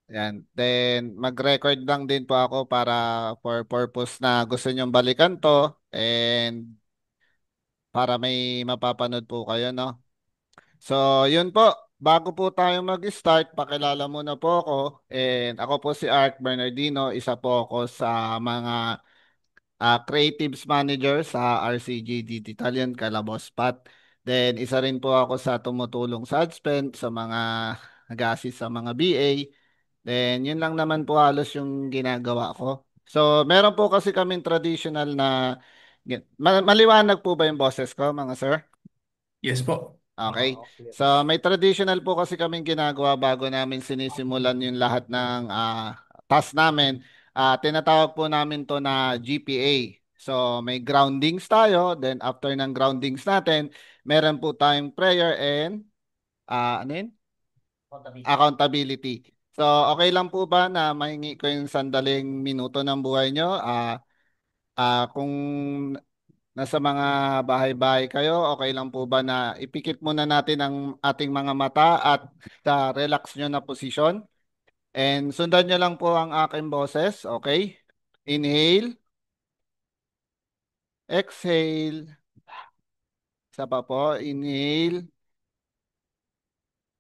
Yan. Then, mag-record lang din po ako para for purpose na gusto nyong balikan to and para may mapapanood po kayo, no? So, yun po. Bago po tayo mag-start, pakilala muna po ako. And ako po si Art Bernardino, isa po ako sa mga creatives manager sa RCG Digital yun, Calabos Pat. Then, isa rin po ako sa tumutulong sa AdSpend, sa mga nag-assist sa mga BA. Then, yun lang naman po halos yung ginagawa ko. So, meron po kasi kaming traditional na, maliwanag po ba yung boses ko, mga sir? Yes po. Okay. Clear. So may traditional po kasi kaming ginagawa bago namin sinisimulan yung lahat ng task namin. Tinatawag po namin to na GPA. So may groundings tayo. Then after ng groundings natin, meron po tayong prayer and ano yun? Accountability. So okay lang po ba na mahingi ko yung sandaling minuto ng buhay nyo? Kung nasa mga bahay-bahay kayo, okay lang po ba na ipikit muna natin ang ating mga mata at relax nyo na posisyon? And sundan nyo lang po ang aking boses, okay? Inhale, exhale, isa pa po, inhale,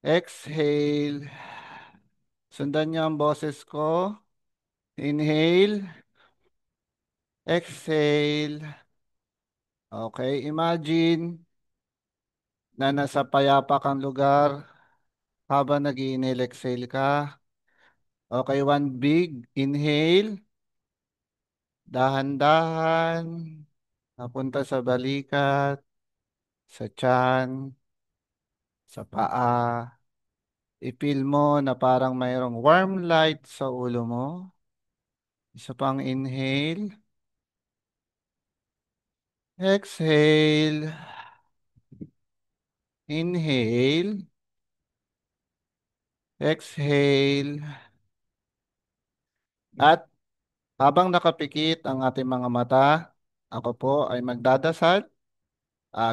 exhale. Sundan nyo ang boses ko. Inhale, exhale. Okay, imagine na nasa payapa kang lugar habang nag-inhale, exhale ka. Okay, one big inhale, dahan-dahan, napunta sa balikat, sa tiyan, sa paa. I-feel mo na parang mayroong warm light sa ulo mo. Isa pang inhale, exhale, inhale, exhale. At habang nakapikit ang ating mga mata, ako po ay magdadasal.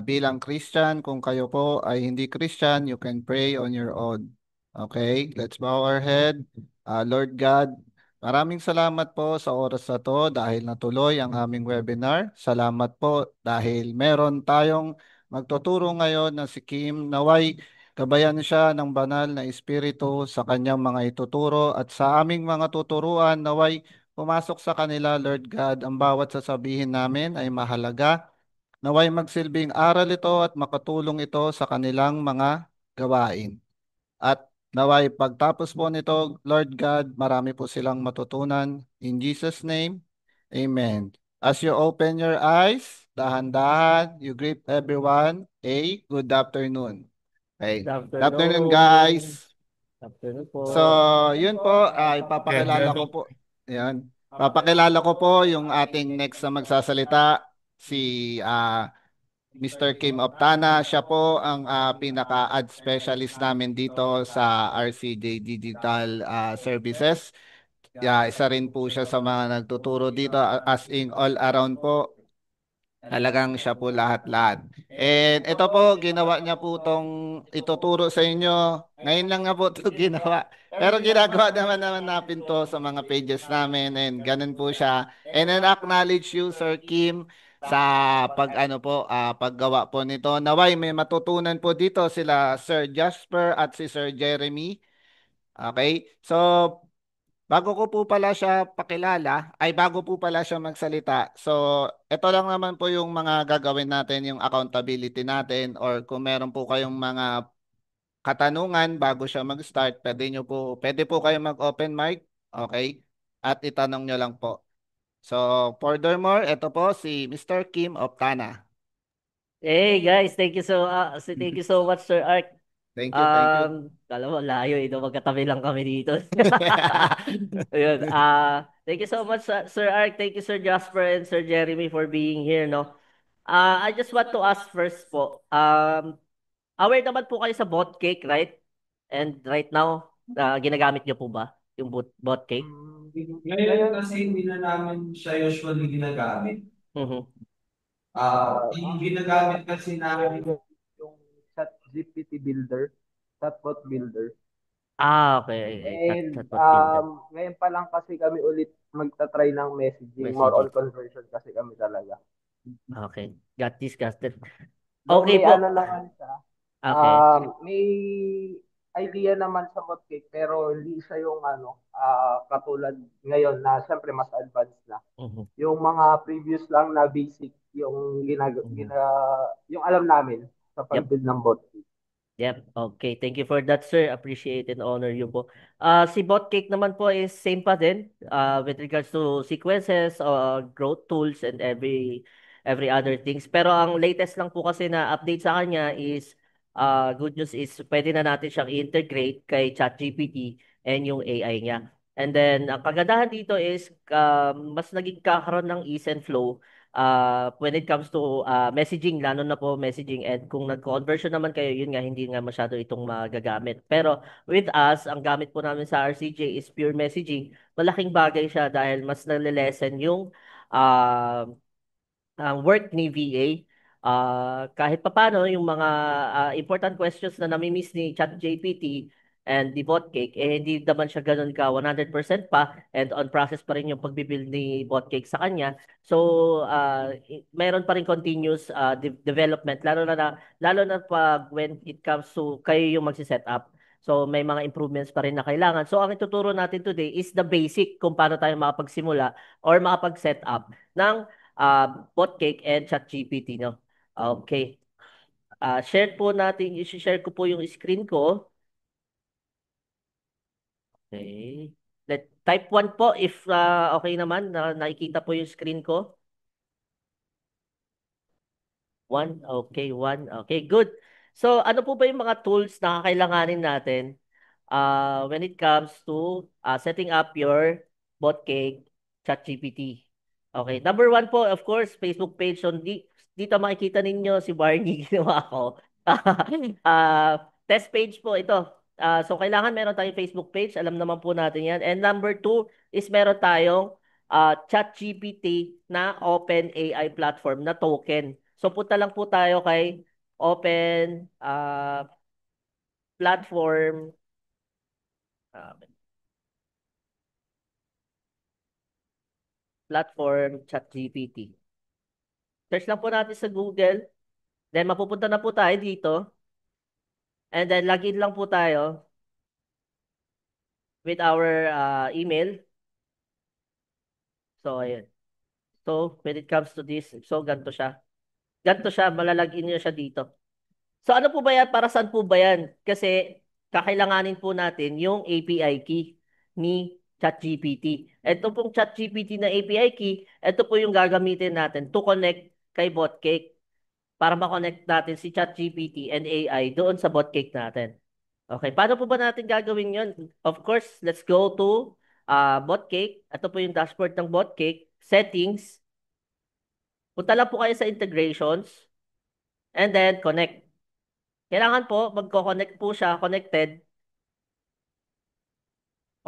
Bilang Christian, kung kayo po ay hindi Christian, you can pray on your own. Okay, let's bow our head. Lord God, maraming salamat po sa oras na to dahil natuloy ang aming webinar. Salamat po dahil meron tayong magtuturo ngayon na si Kim. Naway gabayan siya ng banal na espiritu sa kanyang mga ituturo at sa aming mga tuturuan, naway pumasok sa kanila, Lord God, ang bawat sasabihin namin ay mahalaga. Naway magsilbing aral ito at makatulong ito sa kanilang mga gawain. At naway pagtapos po nito, Lord God, marami po silang matutunan. In Jesus' name, Amen. As you open your eyes, dahan-dahan, you greet everyone a good afternoon. Good Okay. Good afternoon, afternoon. guys. Good afternoon po. So, yun po, Yes, ipapakilala yes ko po. po. Yan. Papakilala ko po yung ating next na magsasalita, si Mr. Kim Optana. Siya po ang pinaka-ad specialist namin dito sa RCJ Digital Services. Isa rin po siya sa mga nagtuturo dito as in all around po. Talagang siya po lahat-lahat. And ito po, ginawa niya po tong ituturo sa inyo. Ngayon lang nga po ito ginawa. Pero ginagawa naman natin to sa mga pages namin and ganun po siya. And then acknowledge you, Sir Kim, sa paggawa po nito. Naway, may matutunan po dito sila Sir Jasper at si Sir Jeremy. Okay? So, bago ko po pala siya pakilala, ay bago po pala siya magsalita. So, ito lang naman po yung mga gagawin natin, yung accountability natin or kung meron po kayong mga katanungan bago siya mag-start, pwede po kayo mag-open mic, okay? At itanong nyo lang po. So, furthermore, ito po si Mr. Kim Optana. Hey guys, thank you so much Sir Art. Thank you, thank you. Kala mo layo ito magkatabi lang kami dito. Ayun, thank you so much Sir Art, thank you Sir Jasper and Sir Jeremy for being here, no. I just want to ask first po. Aware naman po kayo sa bot cake, right? And right now, ginagamit niyo po ba yung bot cake? Ngayon kasi hindi na namin siya usually ginagamit. Mhm. Yung ginagamit kasi namin yung chat GPT builder, chatbot builder. Okay. And Chatbot builder. ngayon pa lang kasi kami ulit magta-try ng messaging. More Messaging. on conversion kasi kami talaga. Okay. Got this, got it. Though Okay may po. ano naman siya, Okay. may idea naman sa Botcake pero hindi siya yung katulad ngayon na siyempre mas advanced na. Mhm. Yung mga previous lang na basic yung Mhm. yung alam namin sa Yep. pag-build ng Botcake. Yep. Okay. Thank you for that, sir. Appreciate and honor you po. Si Botcake naman po is same pa din with regards to sequences, growth tools, and every other things. Pero ang latest lang po kasi na update sa kanya is good news is pwede na natin siyang integrate kay ChatGPT and yung AI niya. And then, ang kagandahan dito is mas naging kakaroon ng ease and flow when it comes to messaging, lalo na po messaging, and kung nag-conversion naman kayo, yun nga, hindi nga masyado itong magagamit. Pero with us, ang gamit po namin sa RCJ is pure messaging. Malaking bagay siya dahil mas nalilesen yung uh, ang work ni VA. Kahit papaano, yung mga important questions na nami-miss ni ChatGPT and the Botcake, hindi naman siya ganun ka 100% pa and on process pa rin yung pagbibuild ni Botcake sa kanya. So, meron pa rin continuous development, lalo na pag when it comes to kayo yung magsi-set up. So, may mga improvements pa rin na kailangan. So, ang ituturo natin today is the basic kung paano tayo makapagsimula or makapag-set up ng Botcake and ChatGPT, no? Okay. Share po natin, i-share ko po yung screen ko. Okay. Type 1 po if okay naman, nakikita po yung screen ko. 1, okay, 1. Okay, good. So, ano po ba yung mga tools na kakailanganin natin when it comes to setting up your Botcake ChatGPT? Okay, number one po, of course, Facebook page. So, dito makikita ninyo si Barney, ginawa ko. Test page po ito. So, kailangan meron tayong Facebook page. Alam naman po natin yan. And number two is meron tayong ChatGPT na open AI platform na token. So punta lang po tayo kay open platform uh, platform ChatGPT. Search lang po natin sa Google. Then mapupunta na po tayo dito. And then login lang po tayo with our email. So ayun. So when it comes to this, so ganito siya. Ganito siya, malalagin niyo siya dito. So ano po ba yan? Para saan po ba yan? Kasi kakailanganin po natin yung API key ni ChatGPT. Ito pong ChatGPT na API key, ito po yung gagamitin natin to connect kay Botcake para ma-connect natin si ChatGPT and AI doon sa Botcake natin. Okay, paano po ba natin gagawin yon? Of course, let's go to Botcake. Ito po yung dashboard ng Botcake. Settings. Punta lang po kayo sa integrations and then connect. Kailangan po, magko-connect po siya, connected,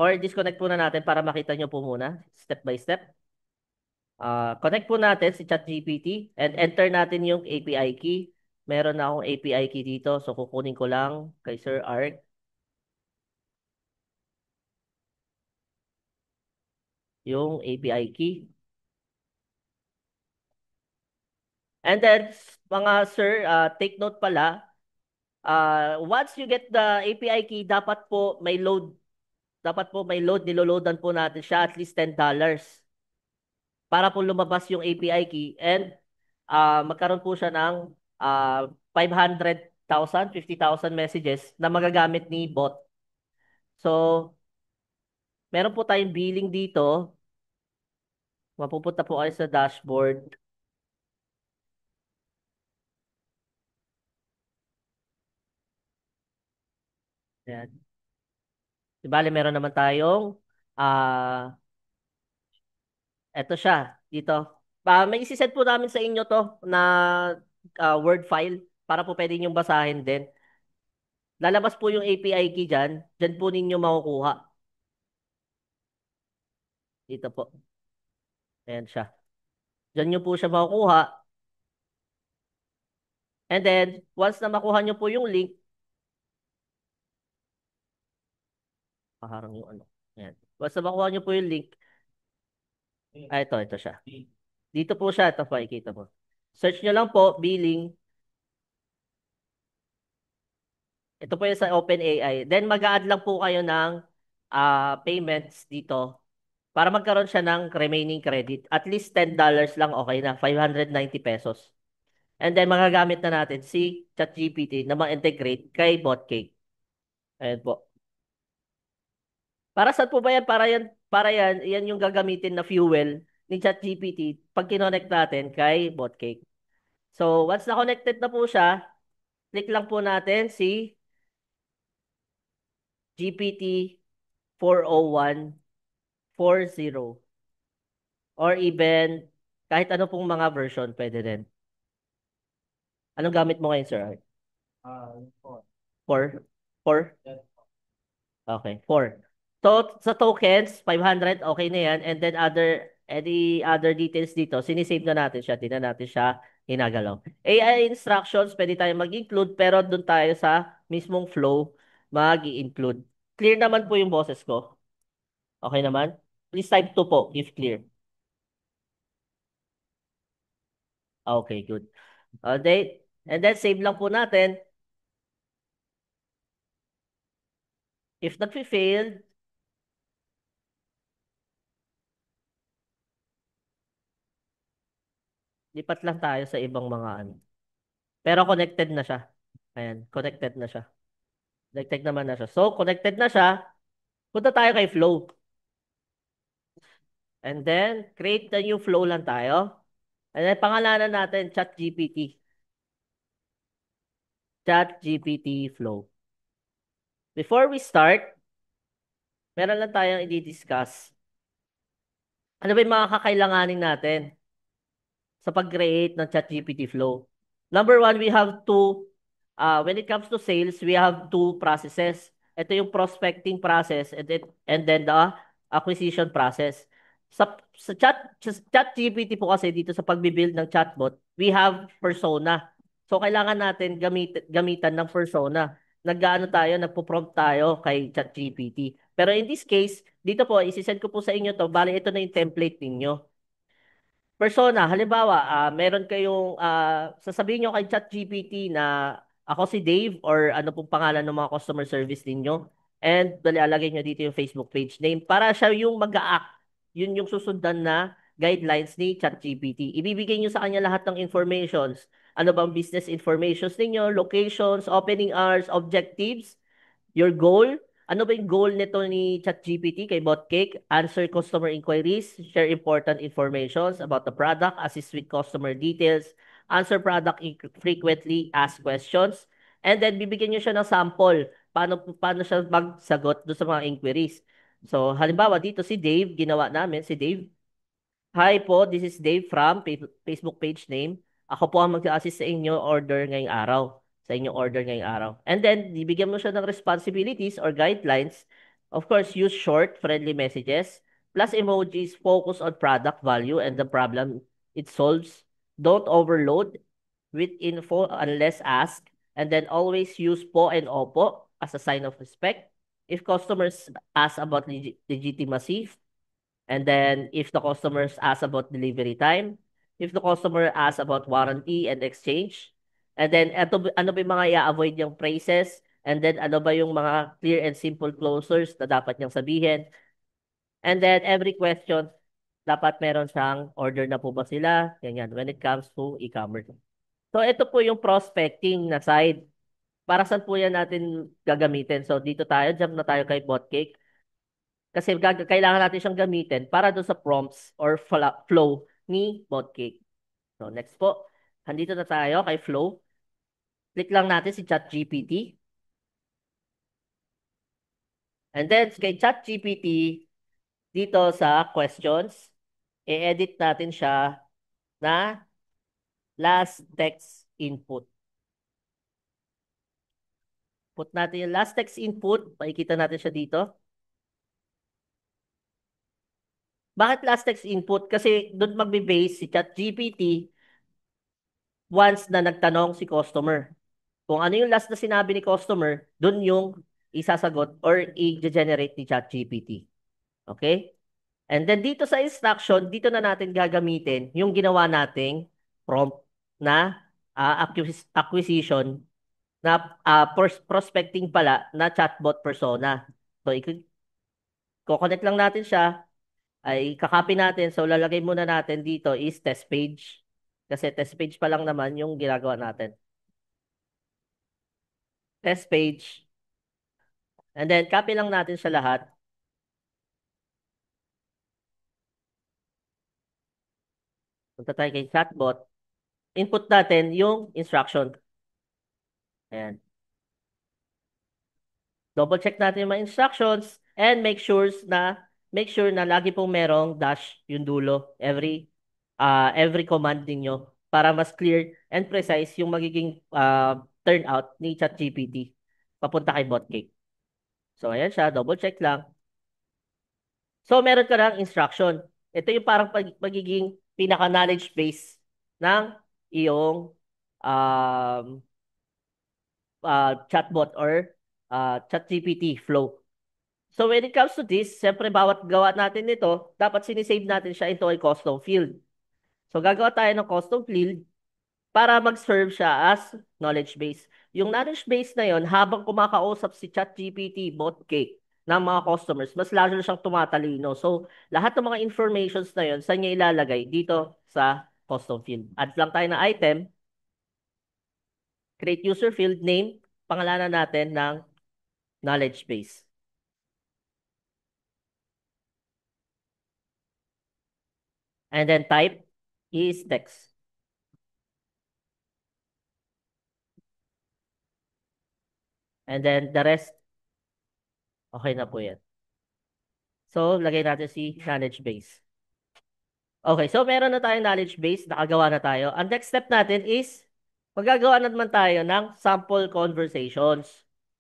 or disconnect po na natin para makita nyo po muna, step by step. Connect po natin si ChatGPT and enter natin yung API key. Meron na akong API key dito, so kukunin ko lang kay Sir Art yung API key. And then, mga sir, take note pala, once you get the API key, dapat po may load, niloloadan po natin siya at least $10 para po lumabas yung API key and magkaroon po siya ng 500,000, 50,000 messages na magagamit ni bot. So, meron po tayong billing dito. Mapupunta po kayo sa dashboard. Ayan. Di bale, meron naman tayong eto siya dito. May isi-send po namin sa inyo to na Word file para po pwede niyong basahin din. Lalabas po yung API key dyan. Dyan po ninyo makukuha. Dito po. Ayan siya. Dyan nyo po siya makukuha. And then, once na makuha nyo po yung link, Paharang yung ano. Ayan. Basta makuha nyo po yung link. Ito siya. Dito po siya, ito pakikita mo. Search nyo lang po, billing. Ito po yung sa OpenAI. Then mag-a-add lang po kayo ng payments dito para magkaroon siya ng remaining credit. At least $10 lang okay na, 590 pesos. And then magagamit na natin si ChatGPT na ma-integrate kay Botcake. Ayan po. Para saan po ba yan? Yan yung gagamitin na fuel ni ChatGPT pag kinonect natin kay Botcake. So, once na connected na po siya, click lang po natin si GPT 40140 or even kahit ano pong mga version pwede din. Anong gamit mo ngayon, sir? Four. 4? 4? Okay, 4. So, sa tokens, 500, okay na yan. And then any other details dito, sinisave na natin siya. Di na natin siya ginagalaw. AI instructions, pwede tayo mag-include, pero doon tayo sa mismong flow mag-i-include. Clear naman po yung boses ko. Okay naman? Please type 2 po, if clear. Okay, good. Date. And then save lang po natin. If nag-failed, lipat lang tayo sa ibang mga ano. Pero connected na siya. Ayan, connected na siya. Connected naman na siya. So, connected na siya. Punta tayo kay flow. And then, create the new flow lang tayo. And then, pangalanan natin ChatGPT. ChatGPT flow. Before we start, meron lang tayong i-discuss. Ano ba yung mga kakailanganin natin sa pag-create ng ChatGPT flow? Number one, we have when it comes to sales, we have two processes. Ito yung prospecting process and then the acquisition process. Sa ChatGPT po kasi dito sa pagbibuild ng chatbot, we have persona. So kailangan natin gamitan ng persona. Nag-aano tayo, nagpo-prompt tayo kay ChatGPT. Pero in this case, dito po, isi-send ko po sa inyo to. Bali, ito na yung template ninyo. Persona, halimbawa, meron kayong, sasabihin nyo kay ChatGPT na ako si Dave or ano pong pangalan ng mga customer service ninyo. And lalagay nyo dito yung Facebook page name para siya yung mag-a-act. Yun yung susundan na guidelines ni ChatGPT. Ibibigay nyo sa kanya lahat ng informations. Ano bang business informations ninyo, locations, opening hours, objectives, your goal. Ano ba yung goal nito ni ChatGPT kay Botcake? Answer customer inquiries, share important informations about the product, assist with customer details, answer frequently asked questions, and then bibigyan niyo siya ng sample. Paano siya magsagot do sa mga inquiries. So, halimbawa dito si Dave, ginawa namin si Dave. Hi po, this is Dave from Facebook page name. Ako po ang mag-assist sa inyo order ngayong araw. Sa inyong order ngayong araw. And then, bibigyan mo siya ng responsibilities or guidelines. Of course, use short, friendly messages. Plus emojis, focus on product value and the problem it solves. Don't overload with info unless asked. And then always use po and opo as a sign of respect. If customers ask about legitimacy, and then if the customers ask about delivery time, if the customer asks about warranty and exchange, and then ano ba yung mga i-avoid niyang phrases, and then ano ba yung mga clear and simple closures na dapat niyang sabihin. And then every question, dapat meron siyang order na po ba sila, ganyan, when it comes to e-commerce. So ito po yung prospecting na side. Para saan po yan natin gagamitin? So dito tayo, jump na tayo kay Botcake. Kasi kailangan natin siyang gamitin para doon sa prompts or flow ni Botcake. So next po, andito na tayo kay flow. Click lang natin si ChatGPT. And then kay ChatGPT, dito sa questions, i-edit natin siya na last text input. Put natin yung last text input. Makikita natin siya dito. Bakit last text input? Kasi doon magbe-base si ChatGPT once na nagtanong si customer. Kung ano yung last na sinabi ni customer, dun yung isasagot or i-generate ni ChatGPT. Okay? And then dito sa instruction, dito na natin gagamitin yung ginawa nating prompt na acquisition na prospecting pala na chatbot persona. So, i-connect lang natin siya, ay kakopy natin. So, lalagay muna natin dito is test page. Kasi test page pa lang naman yung ginagawa natin. Test page. And then, copy lang natin siya lahat. Punta tayo kay chatbot. Input natin yung instruction. Ayan. Double check natin yung mga instructions and make sure na lagi pong merong dash yung dulo every command ninyo para mas clear and precise yung magiging turnout ni ChatGPT papunta kay BotCake. So ayan siya, double check lang. So meron ka ng instruction. Ito yung parang magiging pinaka-knowledge base ng iyong um, chatbot or ChatGPT flow. So when it comes to this, siyempre bawat gawa natin nito, dapat sinisave natin siya into a custom field. So gagawa tayo ng custom field para mag-serve siya as knowledge base. Yung knowledge base na yon, habang kumakausap si ChatGPT, BotCake, ng mga customers, mas lalo siyang tumatalino. So lahat ng mga informations na yon, saan niya ilalagay? Dito sa custom field. Add lang tayo ng item, create user field name, pangalanan natin ng knowledge base. And then type is text. And then the rest, okay na po yan. So, lagay natin si knowledge base. Okay, so meron na tayong knowledge base, nakagawa na tayo. Ang next step natin is, magagawa na naman tayo ng sample conversations.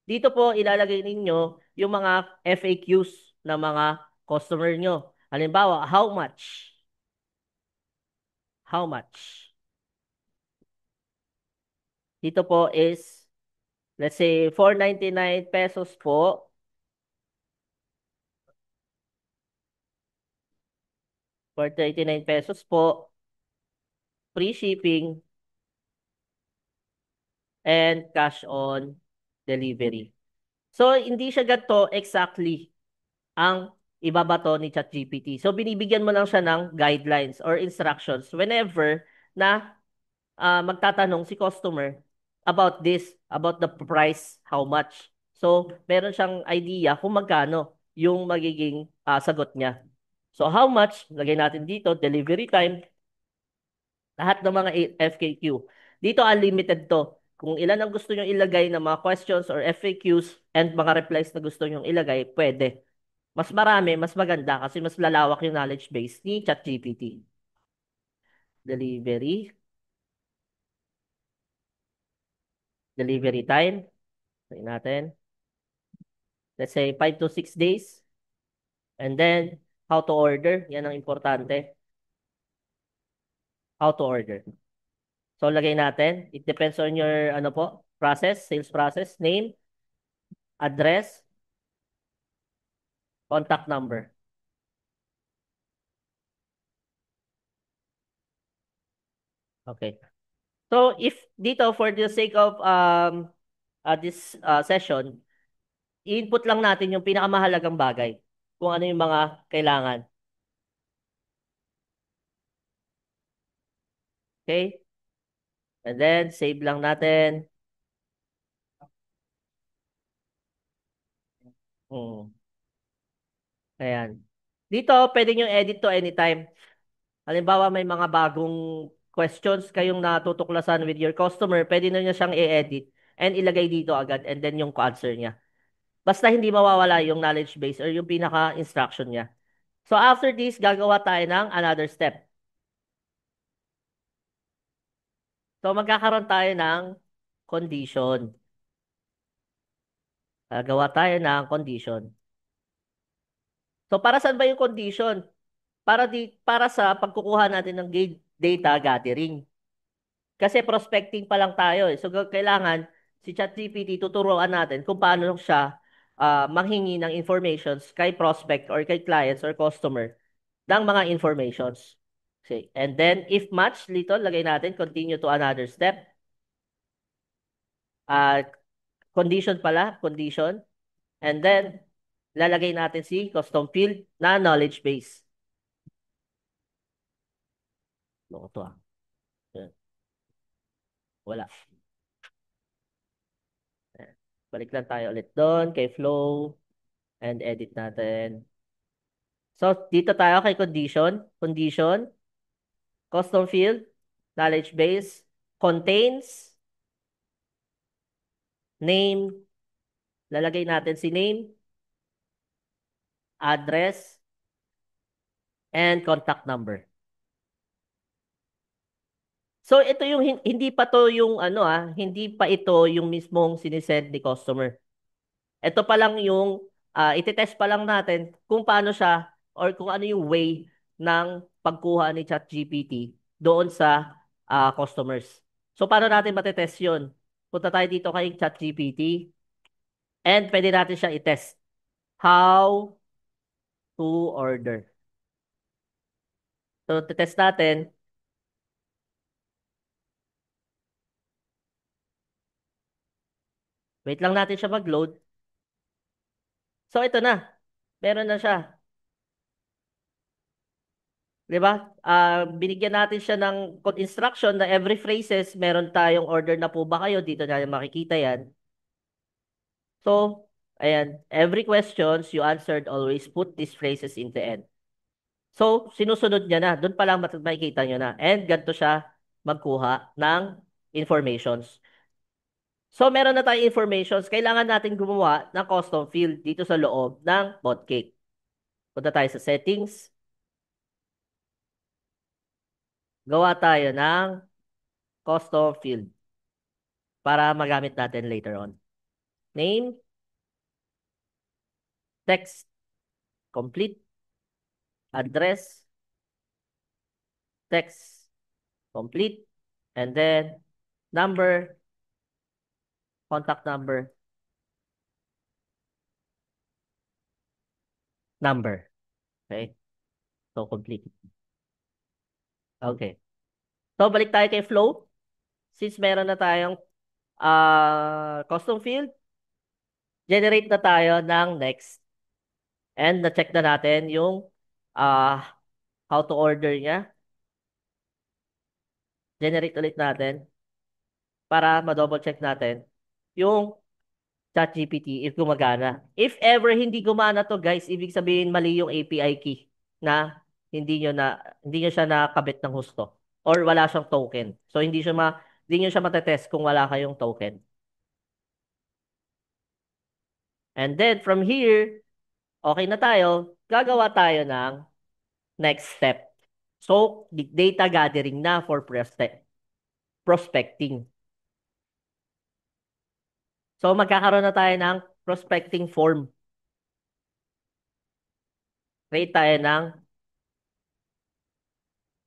Dito po, ilalagay ninyo yung mga FAQs ng mga customer nyo. Halimbawa, how much? How much? Dito po is, let's say, 499 pesos po. 499 pesos po. Free shipping and cash on delivery. So, hindi siya ganito exactly ang ibabato ni ChatGPT. So, binibigyan mo lang siya ng guidelines or instructions whenever na magtatanong si customer about this, about the price, how much. So, meron siyang idea kung magkano yung magiging sagot niya. So, how much? Lagay natin dito, delivery time, lahat ng mga FAQ. Dito, unlimited to. Kung ilan ang gusto nyo ilagay ng mga questions or FAQs and mga replies na gusto nyo ilagay, pwede. Mas marami, mas maganda kasi mas lalawak yung knowledge base ni ChatGPT. Delivery. Delivery time. Sabihin natin. Let's say 5 to 6 days. And then, how to order. Yan ang importante. How to order. So, lagay natin. It depends on your ano po, process, sales process, name, address, contact number. Okay. So, if dito, for the sake of this session, i-input lang natin yung pinakamahalagang bagay. Kung ano yung mga kailangan. Okay? And then, save lang natin. Ayan. Dito, pwede nyo edit to anytime. Halimbawa, may mga bagong questions kayong natutuklasan with your customer, pwede na nyo siyang i-edit and ilagay dito agad and then yung answer niya. Basta hindi mawawala yung knowledge base or yung pinaka-instruction niya. So, after this, gagawa tayo ng another step. So, magkakaroon tayo ng condition. Gagawa tayo ng condition. So, para saan ba yung condition? Para sa pagkukuha natin ng data gathering. Kasi prospecting pa lang tayo eh. So, kailangan si ChatGPT tuturuan natin kung paano siya manghingi ng informations kay prospect or kay clients or customer ng mga informations. Okay. And then, if match, dito, lagay natin, continue to another step. Condition pala, condition. And then, lalagay natin si custom field na knowledge base. Loko to ah. Yan. Wala. Balik lang tayo ulit doon kay flow and edit natin. So, dito tayo kay condition. Condition, custom field, knowledge base, contains, name, lalagay natin si name, address, and contact number. So, ito yung, hindi pa to yung hindi pa ito yung mismong sinisend ni customer. Ito pa lang yung, itetest pa lang natin kung paano siya or kung ano yung way ng pagkuha ni ChatGPT doon sa customers. So, paano natin matetest yun? Punta tayo dito kay ChatGPT and pwede natin siya itest. How to order. So, test natin. Wait lang natin siya mag-load. So, ito na. Meron na siya. 'Di ba? Binigyan natin siya ng instruction na every phrases, meron tayong order na po ba kayo? Dito na makikita yan. So, ayan. Every questions you answered, always put these phrases in the end. So, sinusunod niya na. Doon pa lang makikita nyo na. And ganito siya magkuha ng informations. So, meron na tayong informations. Kailangan natin gumawa ng custom field dito sa loob ng BotCake. Punta tayo sa settings. Gawa tayo ng custom field para magamit natin later on. Name, text, complete, address, text, complete, and then number, contact number, number. Okay? So, complete. Okay. So, balik tayo kay flow. Since meron na tayong custom field, generate na tayo ng next. And na-check na natin yung how to order niya. Generate ulit natin para ma-double check natin yung ChatGPT if gumagana. If ever hindi gumana to, guys, ibig sabihin mali yung API key na hindi nyo siya nakabit ng husto or wala siyang token. So hindi nyo siya matetest kung wala kayong token. And then from here, okay na tayo, gagawa tayo ng next step. So, data gathering na for prospecting. So, magkakaroon na tayo ng prospecting form. Create tayo ng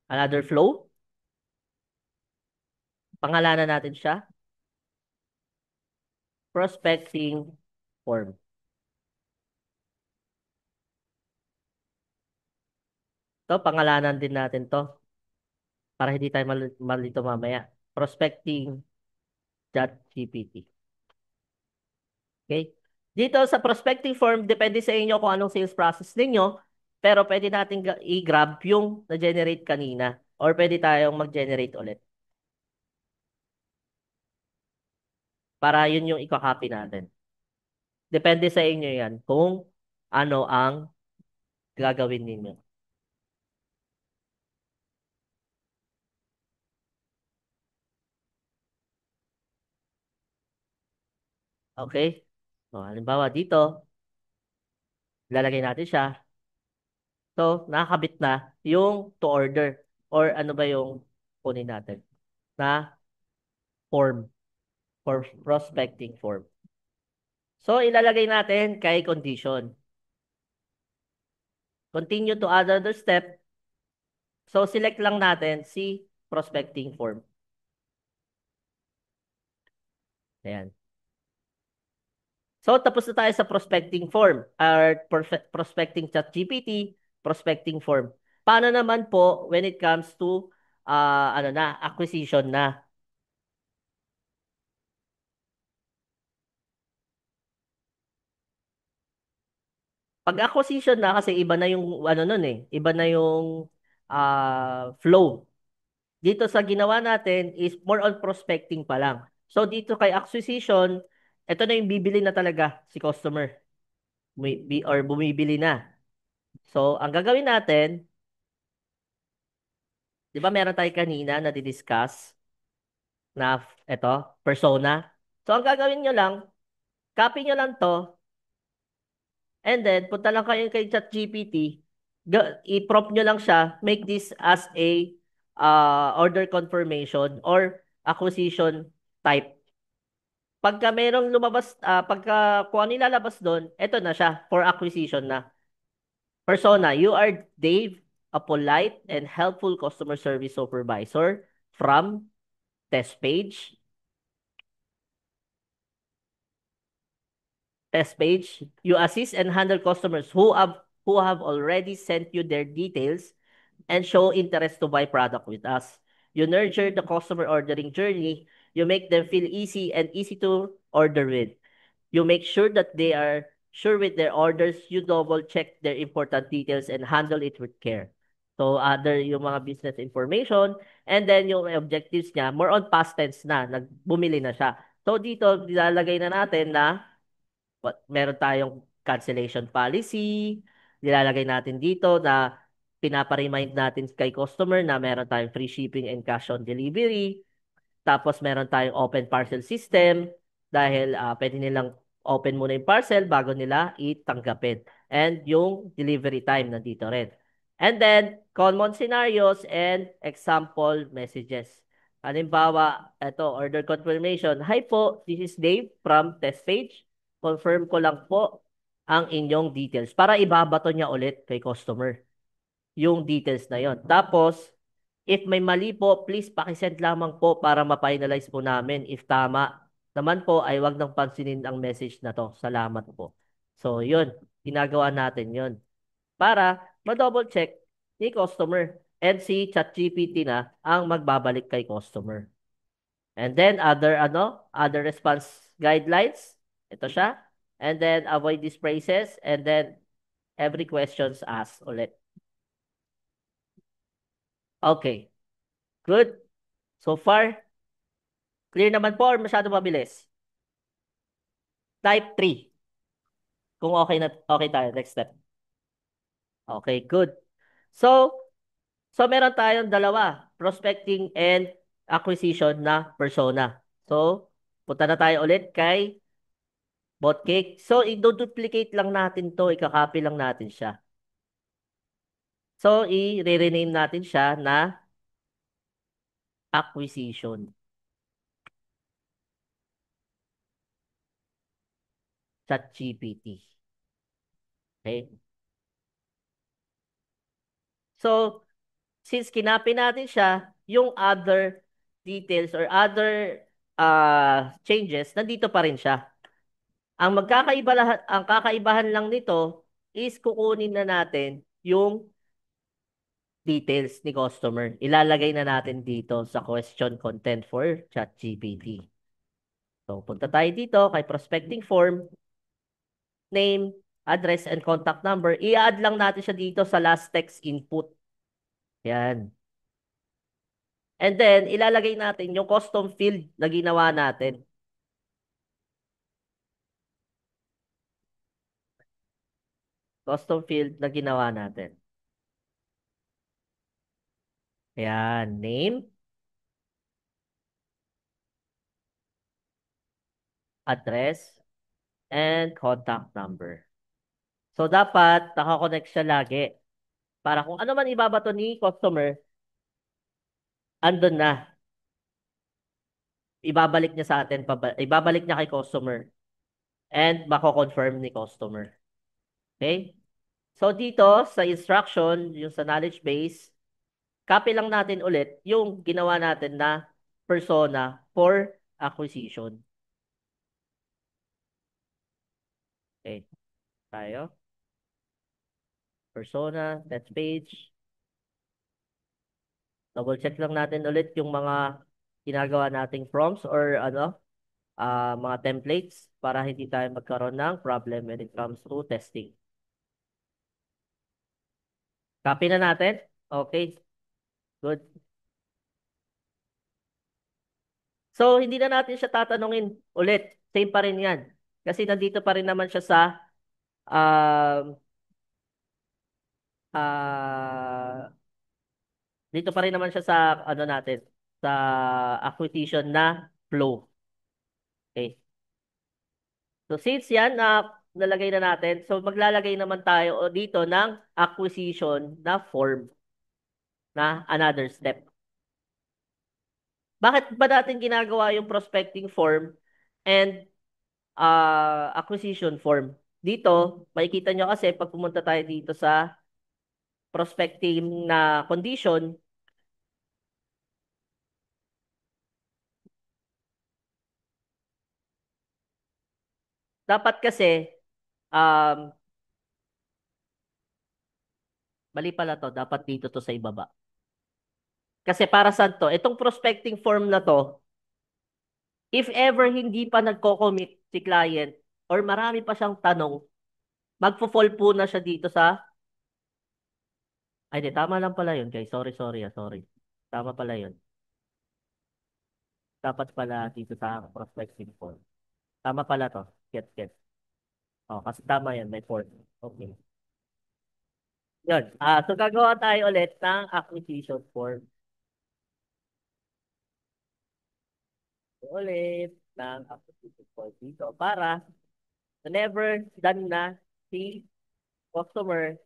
another flow. Pangalanan natin siya. Prospecting form. So, pangalanan din natin to para hindi tayo malito mamaya. Prospecting.gpt. Okay? Dito sa prospecting form, depende sa inyo kung anong sales process ninyo, pero pwede natin i-grab yung na-generate kanina or pwede tayong mag-generate ulit. Para yun yung i-copy natin. Depende sa inyo yan kung ano ang gagawin ninyo. Okay? So, halimbawa dito, lalagay natin siya. So, nakakabit na yung to order or ano ba yung kunin natin na form for prospecting form. So, ilalagay natin kay condition. Continue to add other step. So, select lang natin si prospecting form. Ayan. So, tapos na tayo sa prospecting form, or prospecting ChatGPT, prospecting form. Paano naman po when it comes to acquisition na? Pag acquisition na kasi iba na yung ano nun eh, iba na yung flow. Dito sa ginawa natin is more on prospecting pa lang. So dito kay acquisition, ito na yung bibili na talaga si customer. Or bumibili na. So ang gagawin natin, 'di ba meron tayo kanina na didiscuss na ito, persona. So ang gagawin nyo lang, copy nyo lang to, and then punta lang kayo kay ChatGPT, i-prompt nyo lang siya, make this as a order confirmation or acquisition type. Pagka merong lumabas, pagka kung ano ilalabas doon, eto na siya, for acquisition na. Persona, you are Dave, a polite and helpful customer service supervisor from test page. Test page. You assist and handle customers who have already sent you their details and show interest to buy product with us. You nurture the customer ordering journey. You make them feel easy to order with. You make sure that they are sure with their orders. You double check their important details and handle it with care. So, other yung mga business information, and then yung objectives niya, more on past tense na, nagbumili na siya. So, dito, nilalagay na natin na meron tayong cancellation policy, nilalagay natin dito na pinapa-remind natin kay customer na meron tayong free shipping and cash on delivery. Tapos meron tayong open parcel system dahil pwede nilang open muna yung parcel bago nila itanggapin. And yung delivery time nandito rin. And then, common scenarios and example messages. Halimbawa, ito, order confirmation. Hi po, this is Dave from test page. Confirm ko lang po ang inyong details para ibabato niya ulit kay customer yung details na yon. Tapos, if may mali po, please pakisend lamang po para ma-finalize po namin. If tama naman po, ay wag nang pansinin ang message na to. Salamat po. So, yun. Ginagawa natin yun. Para ma-double check ni customer. And si ChatGPT na ang magbabalik kay customer. And then, other response guidelines. Ito siya. And then, avoid these phrases. And then, every questions asked ulit. Okay. Good. So far, clear naman po or masyado mabilis? Type 3. Kung okay tayo, next step. Okay, good. So, meron tayong dalawa, prospecting and acquisition na persona. So, punta na tayo ulit kay Botcake. So, i-duplicate lang natin to, ikakopy lang natin siya. So, i-rename natin siya na acquisition. ChatGPT. Okay? So, since kinapin natin siya, yung other details or other changes, nandito pa rin siya. Ang kakaibahan lang nito is kukunin na natin yung details ni customer. Ilalagay na natin dito sa question content for ChatGPT. So, punta tayo dito kay prospecting form, name, address, and contact number. I-add lang natin siya dito sa last text input. Yan. And then, ilalagay natin yung custom field na ginawa natin. Custom field na ginawa natin. Ayan, name, address, and contact number. So, dapat nakakonect siya lagi. Para kung ano man ibabato ni customer, andun na. Ibabalik niya sa atin, ibabalik niya kay customer. And mako-confirm ni customer. Okay? So, dito sa instruction, yung sa knowledge base, copy lang natin ulit yung ginawa natin na persona for acquisition. Okay, tayo. Persona, test page. Double check lang natin ulit yung mga ginagawa nating prompts or mga templates para hindi tayo magkaroon ng problem when it comes to testing. Copy na natin. Okay, good. So, hindi na natin siya tatanungin ulit. Same pa rin yan. Kasi nandito pa rin naman siya sa um, ah, dito pa rin naman siya sa ano natin, sa acquisition na flow. Okay. So, since yan na nalagay na natin, so maglalagay naman tayo dito ng acquisition na form na another step. Bakit ba natin ginagawa yung prospecting form and acquisition form? Dito, makikita nyo kasi pag pumunta tayo dito sa prospecting na condition, dapat kasi, um, mali pala to, dapat dito to sa ibaba. Kasi para saan to? Itong prospecting form na to, if ever hindi pa nagko-commit si client or marami pa siyang tanong, magfo-fall po na siya dito sa, ay di, tama lang pala yun guys. Sorry, sorry, sorry. Tama pala yun. Dapat pala dito sa prospecting form. Tama pala to. Get. Oh, kasi tama yan, may form. Okay. Yun. So gagawa tayo ulit ng acquisition form. Ulit ng acquisition form dito para whenever done na si customer,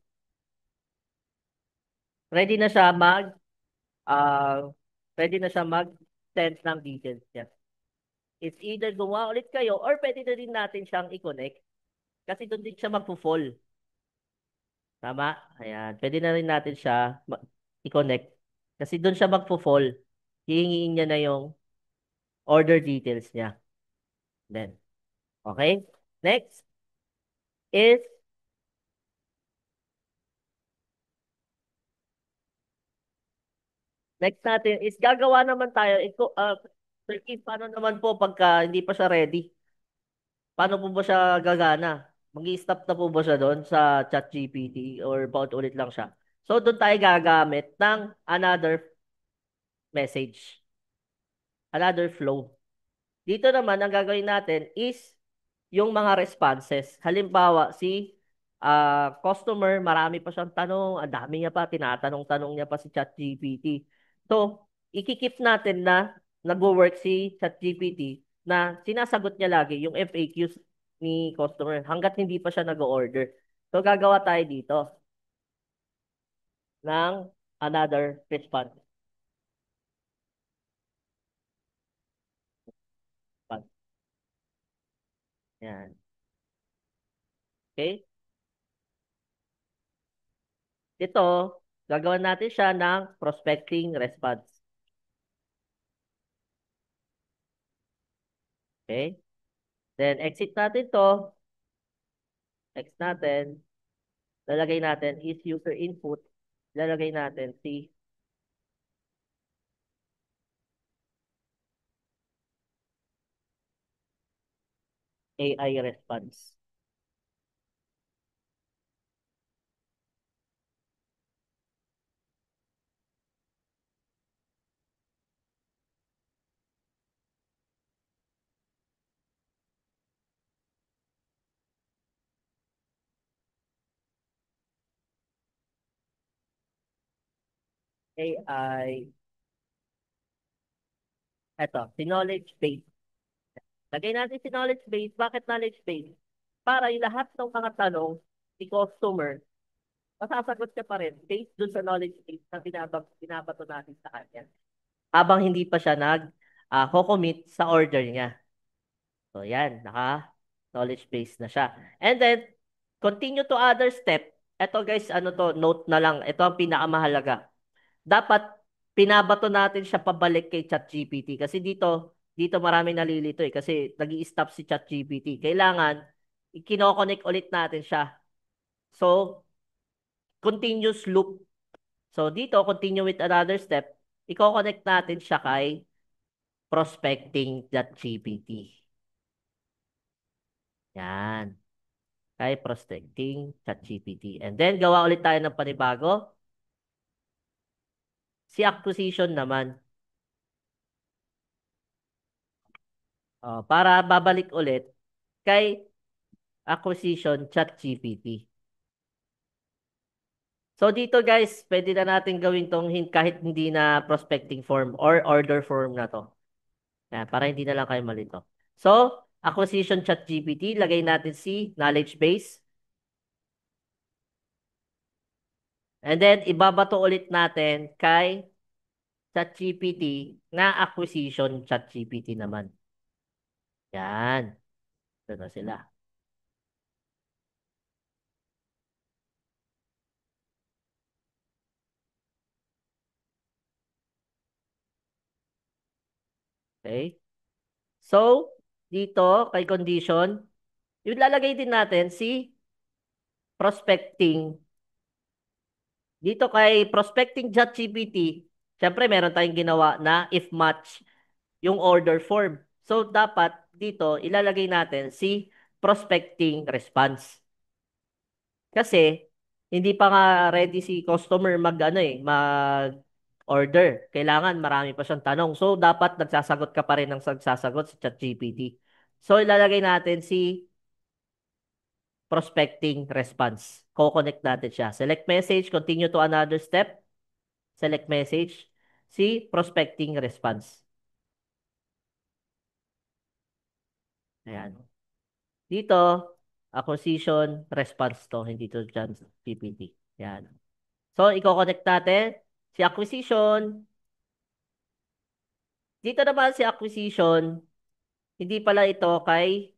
ready na siya uh, mag-send ng details niya. It's either gumawa ulit kayo or pwede na rin natin siyang i-connect kasi doon din siya magpo-fall. Tama? Ayan. Pwede na rin natin siya i-connect kasi doon siya magpo-fall. Hihingiin niya na yung order details niya. Then, okay? Next is next natin is gagawa naman tayo paano naman po pagka hindi pa siya ready? Paano po ba siya gagana? Mag-i-stop na po ba siya doon sa ChatGPT or paulit-ulit lang siya? So doon tayo gagamit ng another message, another flow. Dito naman ang gagawin natin is yung mga responses. Halimbawa, si customer, marami pa siyang tanong, ang dami niya pa, tinatanong-tanong niya pa si ChatGPT. So, ikikip natin na nagwo-work si ChatGPT na sinasagot niya lagi yung FAQs ni customer hanggat hindi pa siya nag-order. So, gagawa tayo dito ng another response. Yan. Okay? Ito, gagawin natin siya ng prospecting response. Okay? Then, exit natin to. Next natin, lalagay natin is user input. Lalagay natin si AI response. AI, eto, si knowledge base. Lagay natin si knowledge base. Bakit knowledge base? Para yung lahat ng mga tanong ni customer, masasagot ka pa rin based dun sa knowledge base na binabato natin sa kanya. Habang hindi pa siya commit sa order niya. So yan, naka-knowledge base na siya. And then, continue to other step. Ito guys, ano to, note na lang. Ito ang pinakamahalaga. Dapat pinabato natin siya pabalik kay ChatGPT kasi dito marami nalilito kasi nag-i-stop si ChatGPT. Kailangan kino-connect ulit natin siya. So, continuous loop. So, dito, continue with another step. I-connect natin siya kay prospecting.gpt. Yan. Kay prospecting.gpt. And then, gawa ulit tayo ng panibago. Si acquisition naman. Para babalik ulit kay acquisition.gpt. So dito guys, pwede na natin gawin tong kahit hindi na prospecting form or order form na to. Yan, para hindi na lang kayo malito. So, acquisition ChatGPT, lagay natin si knowledge base. And then, ibabato ulit natin kay ChatGPT na acquisition ChatGPT naman. Yan. Ito na sila. Okay? So, dito, kay condition, yung lalagay din natin si prospecting. Dito kay prospecting ChatGPT, syempre meron tayong ginawa na if match yung order form. So, dapat dito ilalagay natin si prospecting response. Kasi, hindi pa nga ready si customer mag order. Kailangan marami pa siyang tanong. So, dapat nagsasagot ka pa rin ng nagsasagot sa ChatGPT. So, ilalagay natin si prospecting response. Co-connect natin siya. Select message, continue to another step. Select message, si prospecting response. Ayan. Dito, acquisition response to, hindi to dyan PPT. Ayan. So, i-connect natin si acquisition. Dito naman si acquisition, hindi pala ito kay,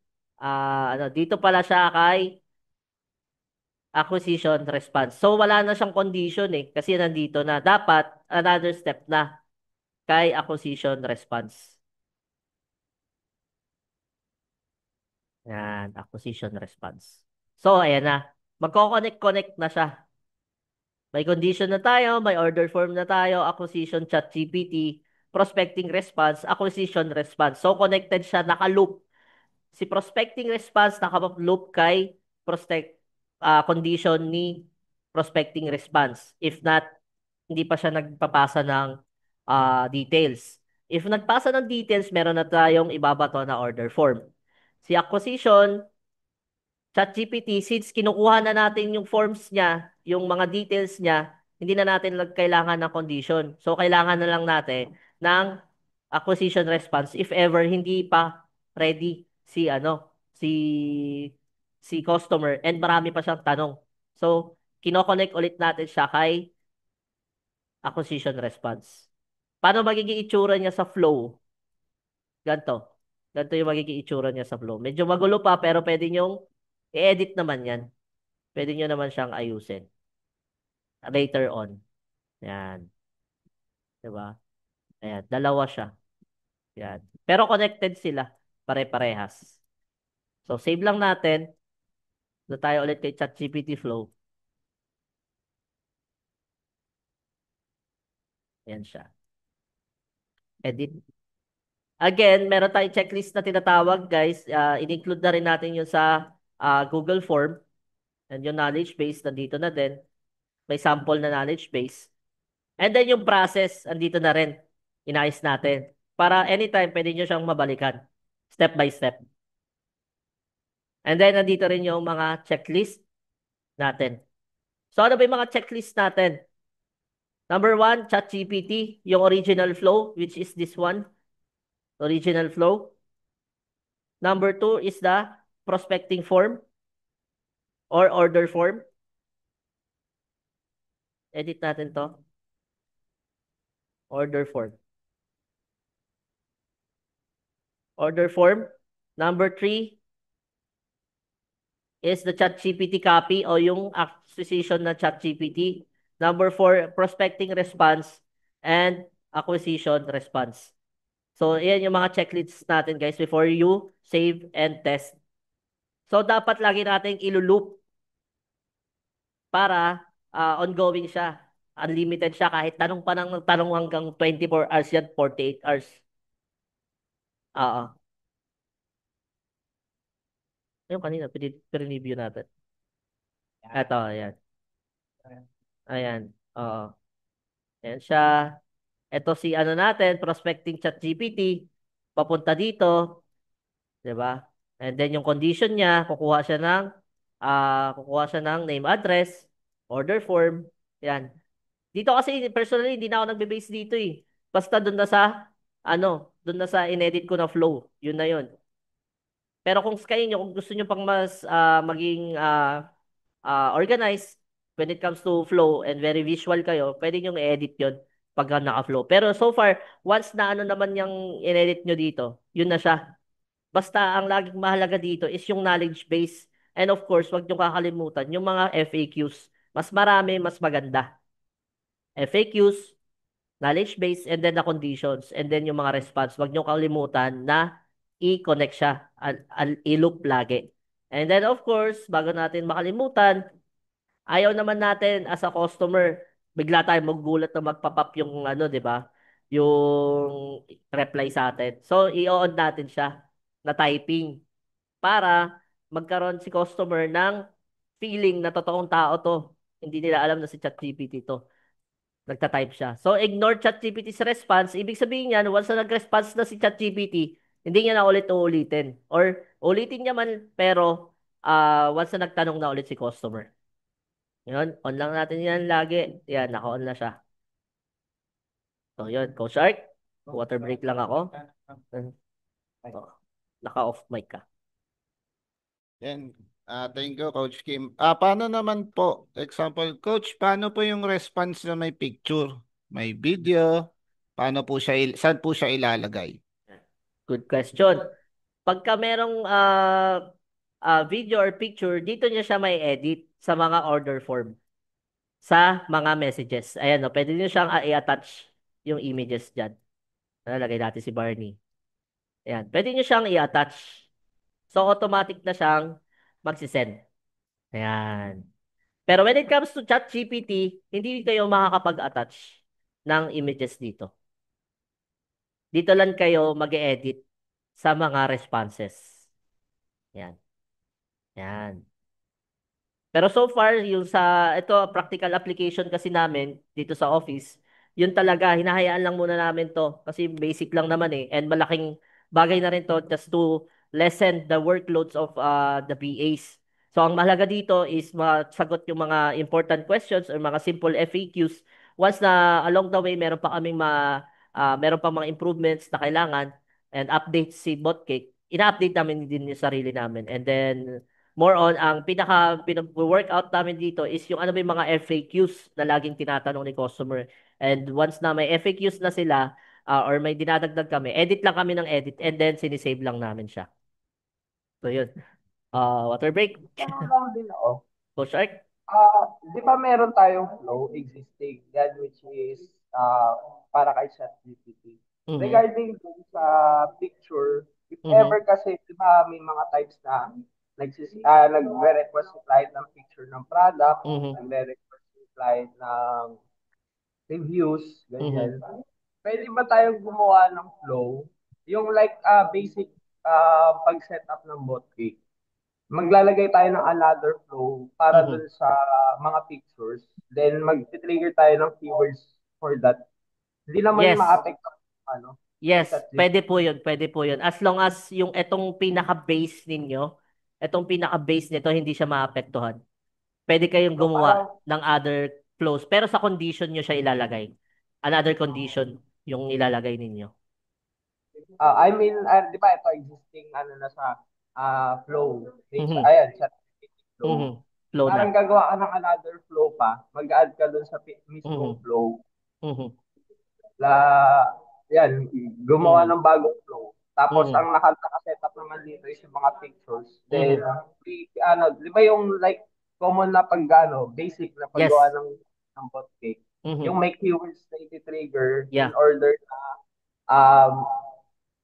dito pala siya kay acquisition response. So, wala na siyang condition kasi nandito na. Dapat, another step na kay acquisition response. Yan, acquisition response. So, ayan na. Magko-connect-connect na siya. May condition na tayo, may order form na tayo, acquisition chat GPT, prospecting response, acquisition response. So, connected siya, naka-loop. Si prospecting response, naka-loop kay condition ni prospecting response. If not, hindi pa siya nagpapasa ng details. If nagpasa ng details, meron na tayong ibabato na order form. Si acquisition, ChatGPT, since kinukuha na natin yung forms niya, yung mga details niya, hindi na natin kailangan ng condition. So, kailangan na lang natin ng acquisition response if ever hindi pa ready si si customer and marami pa siyang tanong. So, kino-connect ulit natin siya kay acquisition response. Paano magiging itsura niya sa flow? Ganto. Ganto yung magiging itsura niya sa flow. Medyo magulo pa pero pwede niyong i-edit naman yan. Pwede nyo naman siyang ayusin later on. Yan. Diba? Ayan. Dalawa siya. Yan. Pero connected sila. Pare-parehas. So, save lang natin. Doon tayo ulit kay ChatGPT Flow. Ayan siya. Edit. Again, meron tayong checklist na tinatawag, guys. In-include na rin natin yun sa Google Form. And yung knowledge base, nandito na din. May sample na knowledge base. And then yung process, andito na rin. Inayos natin. Para anytime, pwede nyo siyang mabalikan. Step by step. And then, nandito rin yung mga checklist natin. So, ano ba yung mga checklist natin? Number 1, ChatGPT, yung original flow, which is this one. Original flow. Number 2 is the prospecting form or order form. Edit natin to. Order form. Order form. Number 3 is the ChatGPT copy o yung acquisition na ChatGPT. Number 4, prospecting response and acquisition response. So, yan yung mga checklists natin guys before you save and test So, dapat lagi nating ilulup para ongoing siya. Unlimited siya kahit tanong pa ng tanong hanggang 24 hours yan, 48 hours. Oo. Yung kanina, pinreview natin. Ito, ayan. Ayan. Oo. Ayan siya. Ito si ano natin, prospecting ChatGPT. Papunta dito, 'di ba? And then yung condition niya, kukuha siya ng name, address, order form. Yan. Dito kasi personally hindi na ako nagbe-base dito eh. Basta doon na sa inedit ko na flow. Yun na yun. Pero kung sa inyo, kung gusto niyo pang mas maging organized when it comes to flow and very visual kayo, pwede nyo i-edit yun pagka naka-flow. Pero so far, once na ano naman yung in-edit nyo dito, yun na siya. Basta ang laging mahalaga dito is yung knowledge base. And of course, wag nyo kakalimutan yung mga FAQs. Mas marami, mas maganda. FAQs, knowledge base, and then the conditions, and then yung mga response. Wag nyo kalimutan na i-connect siya, i-loop lagi. And then of course, bago natin makalimutan, ayaw naman natin as a customer, bigla tayong maggulat na magpa-pop yung ano, 'di ba? Yung reply sa atin. So, i-on natin siya na typing para magkaroon si customer ng feeling na totoong tao to. Hindi nila alam na si ChatGPT to. Nagta-type siya. So, ignore ChatGPT's response. Ibig sabihin niyan, once na nag-response na si ChatGPT, hindi niya na ulit uulitin. Or, ulitin niya man, pero once na nagtanong na ulit si customer. Yun, on lang natin yan lagi. Yan, naka-on na siya. So, yun, Coach Art, water break lang ako. Oh, naka-off mic ka. Yan. Thank you, Coach Kim. Paano naman po? Example, Coach, paano po yung response na may picture? May video? Paano po siya, saan po siya ilalagay? Good question. Pagka merong video or picture, dito niya siya may edit sa mga order form, sa mga messages. Ayan, no, pwede niyo siyang i-attach yung images dyan. Nalagay natin si Barney. Ayan, pwede niyo siyang i-attach. So, automatic na siyang magsisend. Ayan. Pero when it comes to ChatGPT, hindi kayo makakapag-attach ng images dito. Dito lang kayo mag-edit sa mga responses. Yan. Yan. Pero so far, yung ito, practical application kasi namin dito sa office, yun talaga, hinahayaan lang muna namin to kasi basic lang naman eh. And malaking bagay na rin to just to lessen the workloads of the BAs. So ang mahalaga dito is masagot yung mga important questions or mga simple FAQs. Once na along the way, meron pa mga improvements na kailangan and updates si BotCake, ina-update namin din yung sarili namin. And then, more on, ang pinag-workout namin dito is yung ano ba yung mga FAQs na laging tinatanong ni customer. And once na may FAQs na sila, or may dinadagdag kami, edit lang kami ng edit and then sinisave lang namin siya. So yun. Water break. Ano lang din ako. Coach Art. Di ba meron tayong flow existing yan which is para kay ChatGPT. Mhm. Regarding dun sa picture, if Mhm. ever kasi di ba may mga types na nagre-request si client ng picture ng product, Mhm. nagre-request si client ng reviews, Mhm. ganyan. Pwede ba tayong gumawa ng flow? Yung like basic pag-setup ng botcake. Maglalagay tayo ng another flow para Mhm. dun sa mga pictures. Then mag-trigger tayo ng keywords for that. Hindi naman Yes. ma-affect ano, ng Yes, ChatGPT. pwede po 'yun, pwede po 'yun. As long as yung etong pinaka-base nito hindi siya maapektuhan. Pwede kayong So gumawa parang ng other flows, pero sa condition nyo siya ilalagay. Another condition yung ilalagay ninyo. I mean, di ba ito existing ano na sa flow. Mhm. Ayan, ChatGPT flow. Mhm. Flow Parang na. gagawa ka ng another flow pa. Mag-add ka dun sa mismong Mhm. flow. Mhm. La, yan, gumawa Mhm. ng bagong flow. Tapos Mhm. ang naka-setup naman dito is yung mga pictures. Then, Mhm. di ba yung like common na pag basic na paggawa Yes. ng bot cake. Yung Mhm. may keywords na iti-trigger in Yeah. order na um,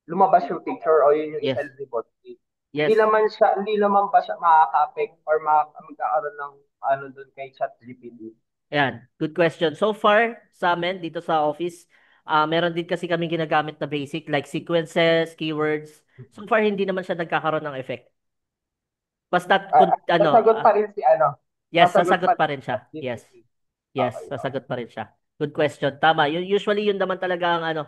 lumabas yung picture o yun yung Yes. isend ni bot cake. Yes. hindi naman pa siya makaka-affect or magkakaroon ng ano doon kay ChatGPT. Ayan, good question. So far, sa amin, dito sa office, meron din kasi kami ginagamit na basic like sequences, keywords. So far, hindi naman siya nagkakaroon ng effect. Basta, Sasagot pa rin si ano, yes, sasagot sasagot pa pa rin rin si siya. Yes. ChatGPT. Yes, Okay, okay. sasagot pa rin siya. Good question. Tama. Usually, yun naman talaga ang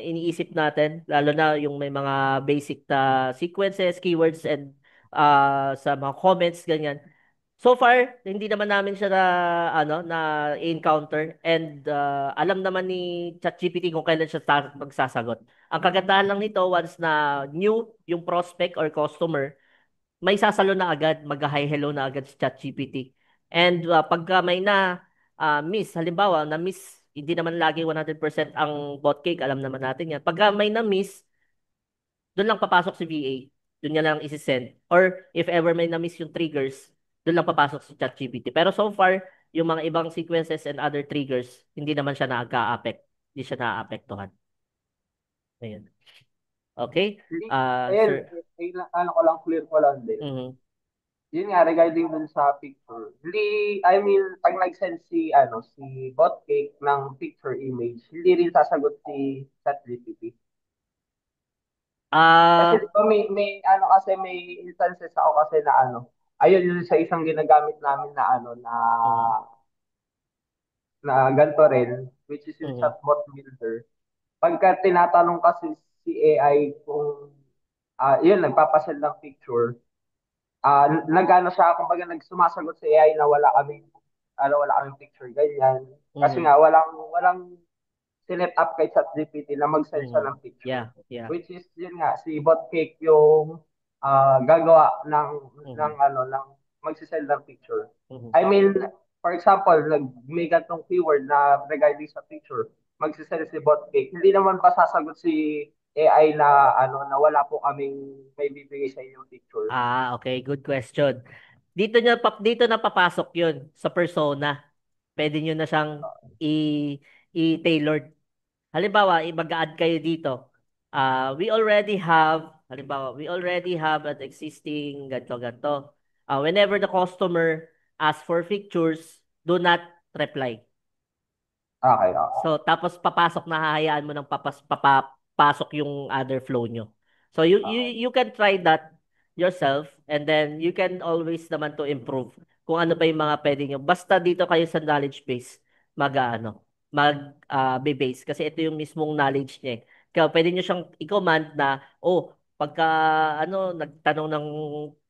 iniisip natin. Lalo na yung may mga basic na sequences, keywords, and sa mga comments, ganyan. So far, hindi naman namin siya na encounter and alam naman ni ChatGPT kung kailan siya magsasagot. Ang kagandahan lang nito once na new yung prospect or customer, may sasalo na agad, mag-hi hello na agad si ChatGPT. And pagka may miss, halimbawa na miss, hindi naman lagi 100% ang bot cake, alam naman natin yan. Pagka may na miss, doon lang papasok si VA. Doon niya lang isi-send. Or if ever may na-miss yung triggers, doon lang papasok si ChatGPT. Pero so far, yung mga ibang sequences and other triggers, hindi naman siya nagka-affect. Hindi siya naaapektuhan. Ayun. Okay? Hindi, ayun, Sir. ano ko lang, clear ko lang din. Mhm. Yun nga, regarding dun sa picture. Hindi, I mean, pag nag-send si Botcake ng picture image, hindi rin sasagot si ChatGPT. Kasi di Ah, ba may instances ako kasi na ayun yun sa isang ginagamit namin na mhm, na ganito rin, which is yung mhm, chatbot builder. Pagka tinatanong kasi si AI kung, yun, nagpapasend ng picture, nagano siya, kumbaga nagsumasagot si AI na wala kaming picture, ganyan. Kasi mhm, nga, walang sinet up kay ChatGPT na mag-send siya mhm. ng picture. Yeah, yeah. Which is, yun nga, si Botcake yung gagawa ng magsisend ng picture. Mhm. I mean, for example, may gantong keyword na regarding sa picture, magsisend si Botcake. Hindi naman pa sasagot si AI na na wala po kaming may bibigay sa inyong picture. Okay, good question. Dito na papasok 'yun sa persona. Pwede niyo na siyang i i-tailored. Halimbawa, mag-add kayo dito. We already have an existing ganto ganto. Whenever the customer asks for pictures, do not reply. Okay, okay. So, tapos papasok na hahayaan mo ng papasok yung other flow nyo. So, Okay. you can try that yourself and then you can always naman to improve kung ano pa yung mga pwede nyo. Basta dito kayo sa knowledge base mag-base kasi ito yung mismong knowledge niya. Kaya pwede nyo siyang i-command na, pagka nagtanong ng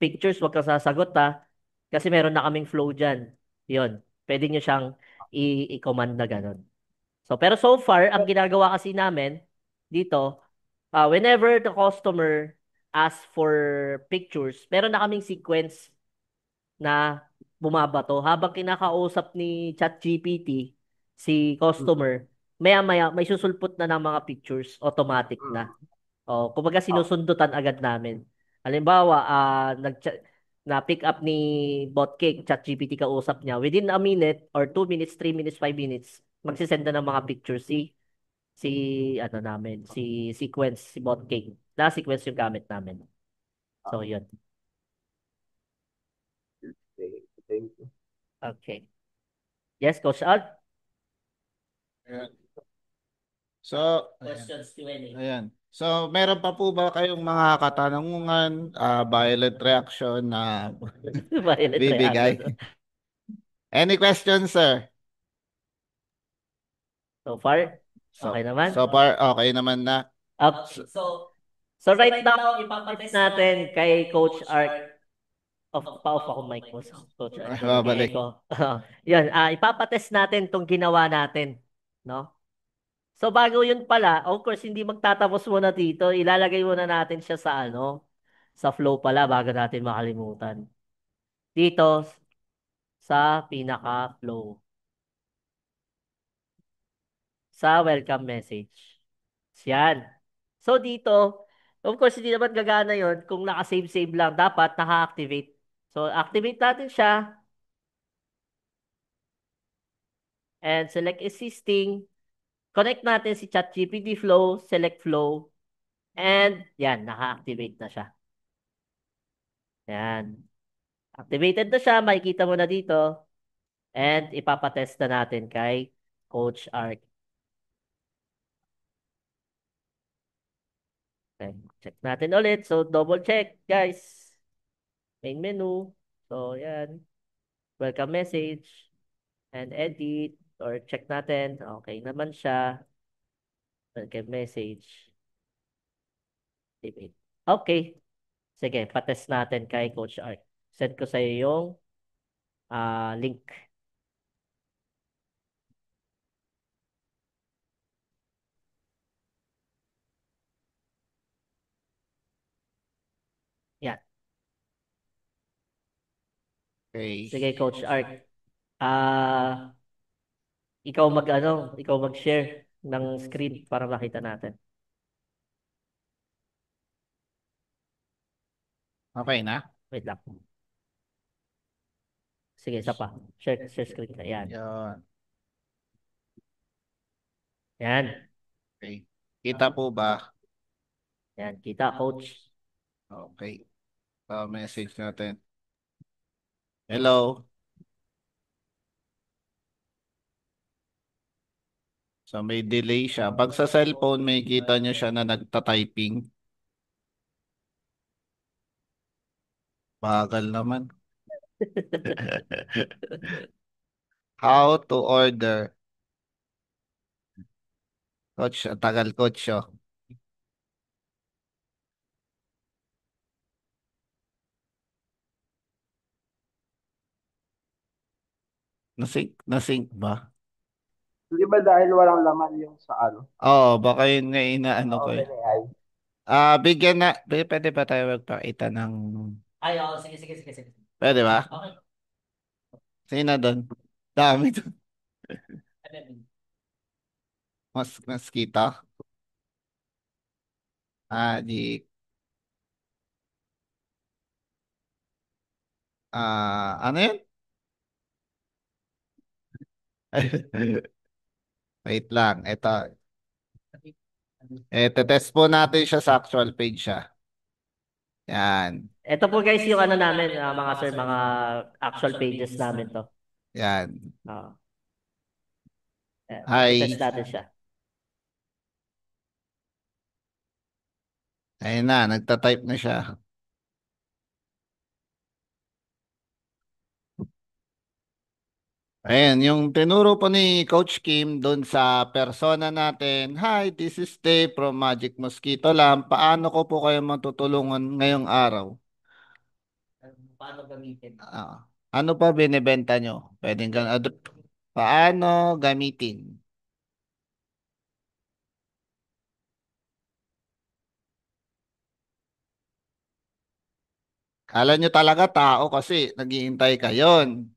pictures, wag ka sasagot ha. Kasi meron na kaming flow dyan. Yun. Pwede nyo siyang i-command na ganun. Pero so far, ang ginagawa kasi namin dito, whenever the customer asks for pictures, meron na kaming sequence na bumabato. Habang kinakausap ni ChatGPT, si Mm, customer, maya-maya may susulpot na ng mga pictures, automatic na. mm. Kumbaga Okay. sinusundutan agad namin. Halimbawa, na pick up ni Botcake, ChatGPT kausap niya, within a minute or 2 minutes, 3 minutes, 5 minutes, magsisend na ng mga pictures si si sequence, si Botcake. Na sequence yung gamit namin. So, yun. Okay. Thank you. Okay. Yes, Coach Al? Ayan. So, ayan. Questions, Q&A. Ayan. So, meron pa po ba kayong mga katanungan, violent reaction na Violent reaction. bibigay? Any questions, sir? So far, okay naman? So far, okay naman na. Okay. So right now, ipapatest natin kay Coach Ark. Pa-off ako mic mo, Coach Ark. Ingay Babalik. ko. Yan, ipapatest natin tong ginawa natin. No? So bago yun pala, of course, hindi magtatapos muna dito. Ilalagay muna natin siya sa flow pala bago natin makalimutan. Dito sa pinaka-flow. Sa welcome message. Yan. So dito, of course, hindi naman gagana yon kung naka-save-save lang. Dapat naka-activate. So activate natin siya and select existing. Connect natin si ChatGPT Flow, select Flow, and yan, naka-activate na siya. Yan. Activated na siya, makikita mo na dito. And ipapatest na natin kay Coach Ark. Okay, check natin ulit. So, double check, guys. Main menu. So, yan. Welcome message. And edit. Or check natin. Okay naman siya. Welcome message. Activate. Okay. Sige, patest natin kay Coach Ark. Send ko sa iyo yung link. Yan. Okay. Sige, Coach Ark. Ikaw mag-share ng screen para makita natin. Okay na? Wait lang. Sige, isa pa. Share screen ka. Yan. Yun. Yan. Okay. Kita po ba? Yan. Kita, Coach. Okay. Message natin. Hello. So may delay siya. Pag sa cellphone, may kita nyo siya na nagta-typing. Bagal naman. How to order. Coach, ang tagal coach oh. Nasync ba? Di ba dahil walang laman yung sa ano? Oo, baka yun nga inaano ko eh. OpenAI. Bigyan na, pwede ba tayo magpakita ng, Ay, oo. Sige. pwede ba? Okay. Sino doon? Dami doon. Mas kita. Di, ano yun? Wait lang, ito. Test po natin siya sa actual page siya. Yan. Ito po guys yung ano namin, mga sir, mga actual pages namin to. Yan. Oo. Hi. Test natin siya. Ayun na, nagta-type na siya. Ayan, yung tinuro po ni Coach Kim doon sa persona natin. Hi, this is Dave from Magic Mosquito Lamp. Paano ko po kayo matutulungan ngayong araw? Paano gamitin? Ano pa binibenta nyo? Pwedeng paano gamitin? Kala nyo talaga tao kasi naghihintay kayon.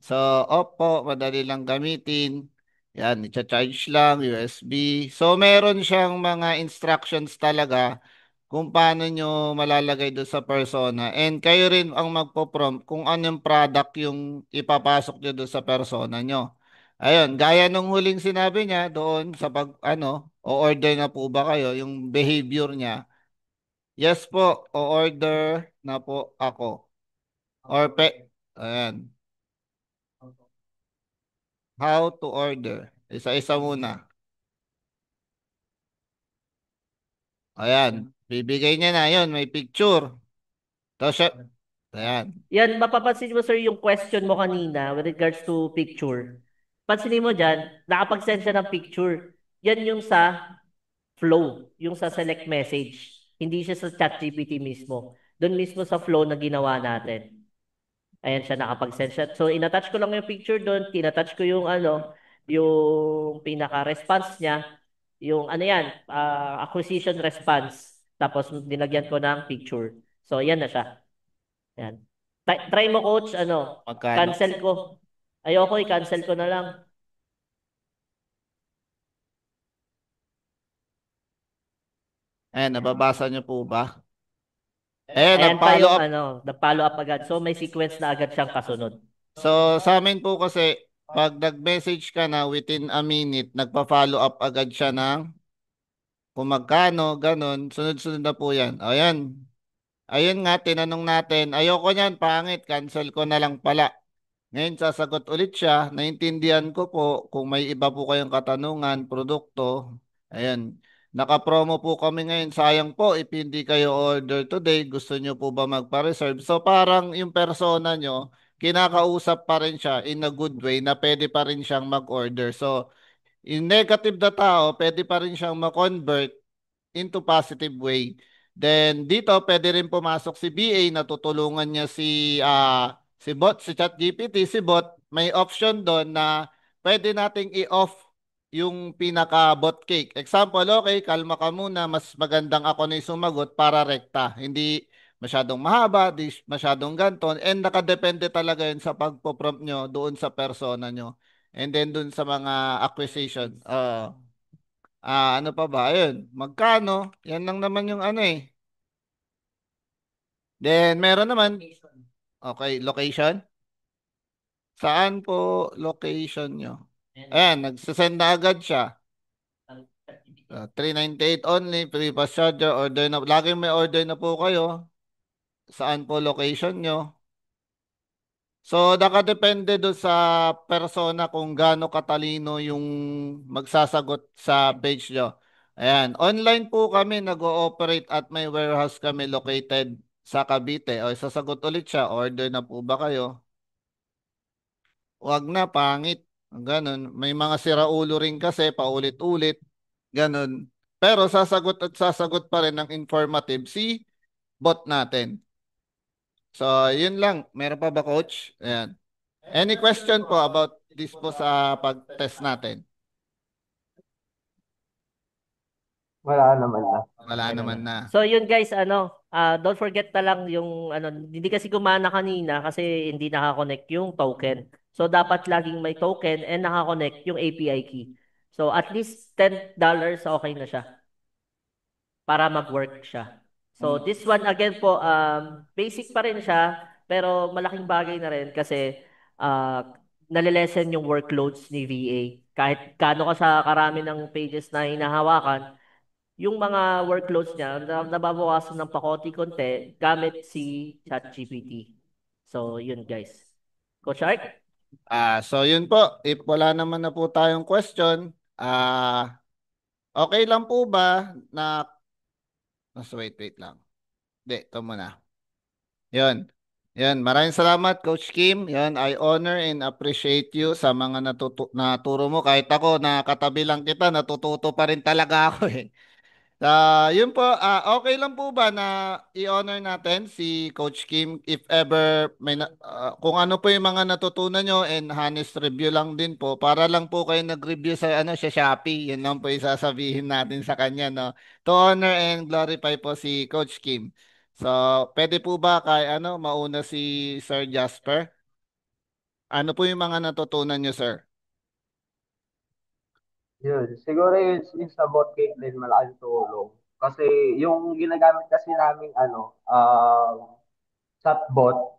So, opo, madali lang gamitin. Yan, i-charge lang, USB. So, meron siyang mga instructions talaga kung paano nyo malalagay doon sa persona. And kayo rin ang magpo-prompt kung anong product yung ipapasok nyo doon sa persona nyo. Ayun, gaya nung huling sinabi niya doon sa o-order na po ba kayo, yung behavior niya. Yes po, o-order na po ako. Ayan, how to order. Isa-isa muna. Ayan, bibigay niya na yun, may picture. Tapos siya, ayan. Yan, mapapansin mo sir yung question mo kanina with regards to picture. Pansinin mo dyan, nakapag-send siya ng picture. Yan yung sa flow, yung sa select message. Hindi siya sa ChatGPT mismo. Doon mismo sa flow na ginawa natin. Ayan siya, nakapag-send siya. So, inattach ko lang yung picture doon, tinatouch ko yung yung pinaka-response niya, yung ano yan, acquisition response. Tapos, dinagyan ko ng picture. So, yan na siya. Yan. Try mo coach, Magkano? cancel ko. Ayoko, i-cancel ko na lang. Ayan, nababasa niyo po ba? Ayan, Ayan pa nag-follow yung up. nag-follow up agad. So, may sequence na agad siyang kasunod. So, sa amin po kasi, pag nag-message ka na within a minute, nagpa-follow up agad siya ng kung magkano, ganun, sunod-sunod na po yan. Ayan. Ayun nga, tinanong natin. Ayoko niyan, pangit. Cancel ko na lang pala. Ngayon, sasagot ulit siya. Naintindihan ko po kung may iba po kayong katanungan, produkto. Ayan. Naka-promo po kami ngayon. Sayang po if hindi kayo order today. Gusto nyo po ba magpa-reserve? So parang yung persona nyo, kinakausap pa rin siya in a good way na pwede pa rin siyang mag-order. So, in negative na tao, pwede pa rin siyang ma-convert into positive way. Then dito pwede rin pumasok si BA na tutulungan niya si bot, si ChatGPT, si bot, may option doon na pwede nating i-off yung pinaka bot cake. Example, okay, kalma ka muna, mas magandang ako na yung sumagot para rekta. Hindi masyadong mahaba, di masyadong ganton, and nakadepende talaga yun sa pagpo-prompt nyo doon sa persona nyo. And then doon sa mga acquisition. Ano pa ba? Ayun, magkano? Yan lang naman yung ano eh. Then, meron naman, okay, location. Saan po location nyo? Ayan, nagsasend na agad siya. 398 only, free fast charger, order na. Laging may order na po kayo. Saan po location nyo? So, nakadepende doon sa persona kung gaano katalino yung magsasagot sa page nyo. Ayan, online po kami nag-ooperate at may warehouse kami located sa Cavite. O, sasagot ulit siya, order na po ba kayo? Wag na, pangit. Ganon. May mga siraulo rin kasi, paulit-ulit. Ganon. Pero sasagot at sasagot pa rin ng informative si bot natin. So, yun lang. Meron pa ba, coach? Ayan. Any question po about this po sa pag-test natin? Wala naman na. Wala Okay naman naman. na. So yun guys, don't forget na lang yung hindi kasi gumana kanina kasi hindi nakakonect yung token. So dapat laging may token and nakakonect yung API key. So at least $10 okay na siya para mag-work siya. So this one again po, basic pa rin siya pero malaking bagay na rin kasi nalilesen yung workloads ni VA. Kahit gaano ka sa karami ng pages na hinahawakan, yung mga workloads niya nababawasan ng pakonti-konti gamit si ChatGPT. So, yun guys. Coach Art? So yun po. If wala naman na po tayong question, okay lang po ba na, wait lang. Hindi, ito muna. Yun. Yun, maraming salamat Coach Kim. Yun, I honor and appreciate you sa mga naturo mo. Kahit ako, nakatabi lang kita, natututo pa rin talaga ako eh. Yun po, okay lang po ba na i-honor natin si Coach Kim if ever kung ano po yung mga natutunan nyo and honest review lang din po para lang po kayo nag-review sa sa Shopee. Yun lang po isasabihin natin sa kanya, no. To honor and glorify po si Coach Kim. So, pwede po ba kay mauna si Sir Jasper? Ano po yung mga natutunan nyo, sir? Yun. Siguro yun sa bot cake din malaking tulong. Kasi yung ginagamit kasi namin chatbot,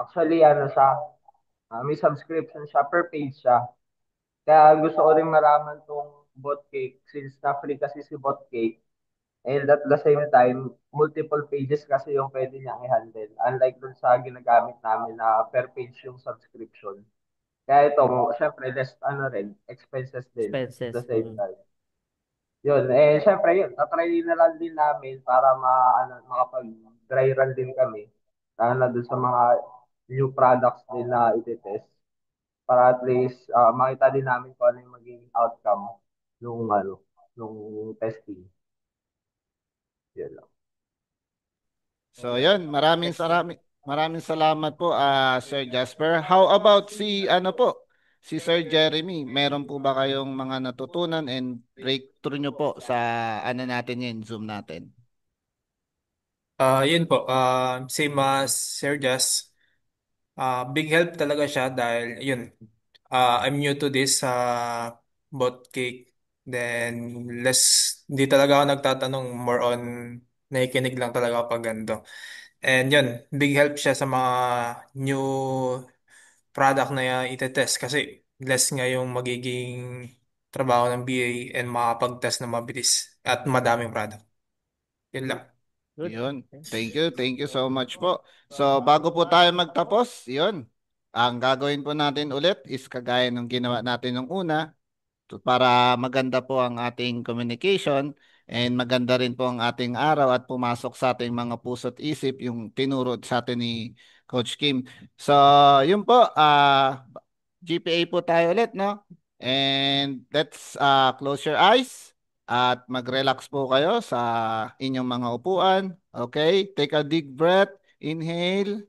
actually may subscription siya per page siya. Kaya gusto ko rin maraman tong bot cake since na free kasi si bot cake. And at the same time, multiple pages kasi yung pwede niya i-handle. Unlike dun sa ginagamit namin na per page yung subscription. Kaya ito, syempre, less expenses din at the Expenses. same time. Yun, syempre yun, tatry na lang din namin para makapag-dry run din kami. Lalo na dun sa mga new products din na iti-test. Para at least makita din namin kung ano yung magiging outcome nung testing. Yun lang. So, yun, maraming salamat po, Sir Jasper. How about si si Sir Jeremy? Meron po ba kayong mga natutunan and breakthrough nyo po sa natin yun, Zoom natin? Yun po, same as Sir Jazz. Big help talaga siya dahil yun, I'm new to this bot cake. Then hindi talaga ako nagtatanong, more on nakikinig lang talaga ako pag ganito. And yun, big help siya sa mga new product na itetest kasi less nga yung magiging trabaho ng BA and makapag-test na mabilis at madaming product. Yun lang. Good. Yun. Thank you so much po. So, bago po tayo magtapos, yun. Ang gagawin po natin ulit is kagaya ng ginawa natin nung una, para maganda po ang ating communication and maganda rin po ang ating araw at pumasok sa ating mga puso't isip yung tinuro sa atin ni Coach Kim. So, yun po, GPA po tayo ulit, no? And let's close your eyes at mag-relax po kayo sa inyong mga upuan. Okay? Take a deep breath. Inhale,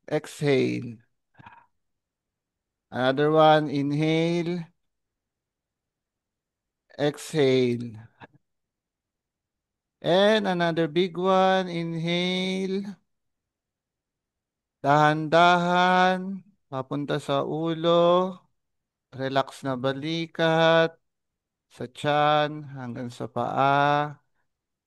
exhale. Another one, inhale, exhale. And another big one. Inhale. Dahan-dahan. Papunta sa ulo. Relax na balikat. Sa tiyan. Hanggang sa paa.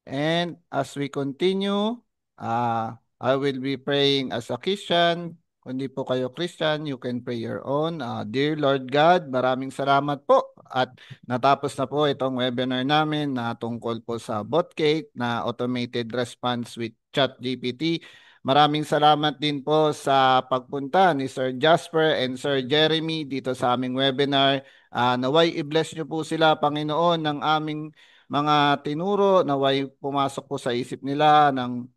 And as we continue, I will be praying as a Christian. Kung di po kayo Christian, you can pray your own. Dear Lord God, maraming salamat po. At natapos na po itong webinar namin na tungkol po sa Botcake na automated response with ChatGPT. Maraming salamat din po sa pagpunta ni Sir Jasper and Sir Jeremy dito sa aming webinar. Naway i-bless niyo po sila, Panginoon, ng aming mga tinuro, naway pumasok po sa isip nila ng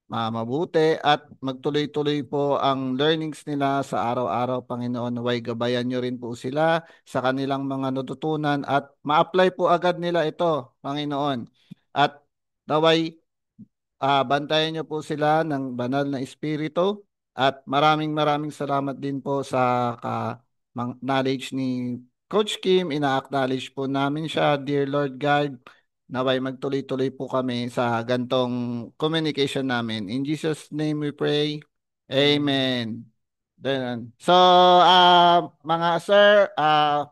mabuti at magtuloy-tuloy po ang learnings nila sa araw-araw, Panginoon. Naway gabayan nyo rin po sila sa kanilang mga natutunan at ma-apply po agad nila ito, Panginoon. At naway bantayan niyo po sila ng banal na espiritu at maraming maraming salamat din po sa knowledge ni Coach Kim. Ina-acknowledge po namin siya, dear Lord God. Naway magtuloy-tuloy po kami sa gantong communication namin. In Jesus' name we pray. Amen. Then, so, mga sir,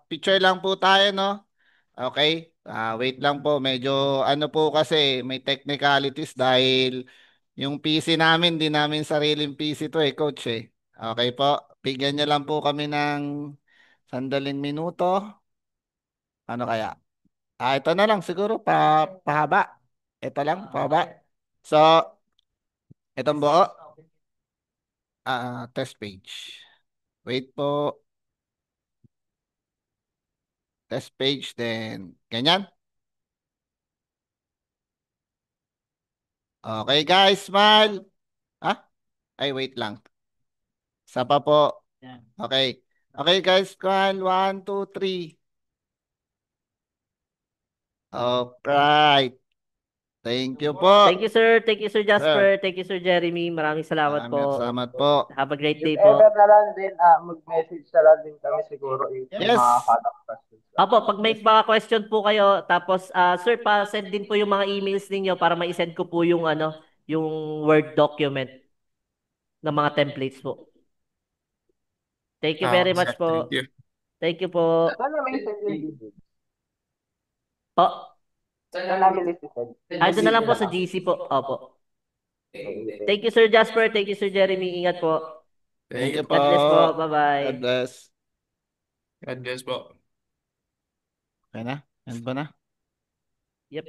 picture lang po tayo, no? Okay? Wait lang po, medyo ano po kasi may technicalities dahil yung PC namin, di namin sariling PC to eh, coach eh. Okay po, bigyan niyo lang po kami ng sandaling minuto. Ano kaya? Ito na lang siguro, pahaba. Ito lang, pahaba. So, itong buo, test page. Wait po, test page, then ganyan. Okay guys, smile. Ah, ay wait lang. Isa pa po. Okay. Okay guys, smile. 1, 2, 3. Alright. Thank you po. Thank you, sir. Thank you, Sir Sir, Jasper. Thank you, Sir Jeremy. Maraming salamat maraming po. salamat po. Have a great If day ever po. na lang din, mag-message na lang din kami siguro if may Yes. mga follow-up questions. Apo, pag may mga question po kayo, tapos sir, pa-send din po yung mga emails ninyo para ma-send ko po yung yung Word document ng mga templates po. Thank you very much Thank po. you. Thank you po. Saan namin send yung video? Po, Saan namin send? ay doon na lang po sa GC po. Opo. Okay, Thank you, Sir Jasper. Thank you, Sir Jeremy. Ingat po. Thank you po. God bless po. God Bye-bye. bless. God bless po. Okay na? End ba na? Yep.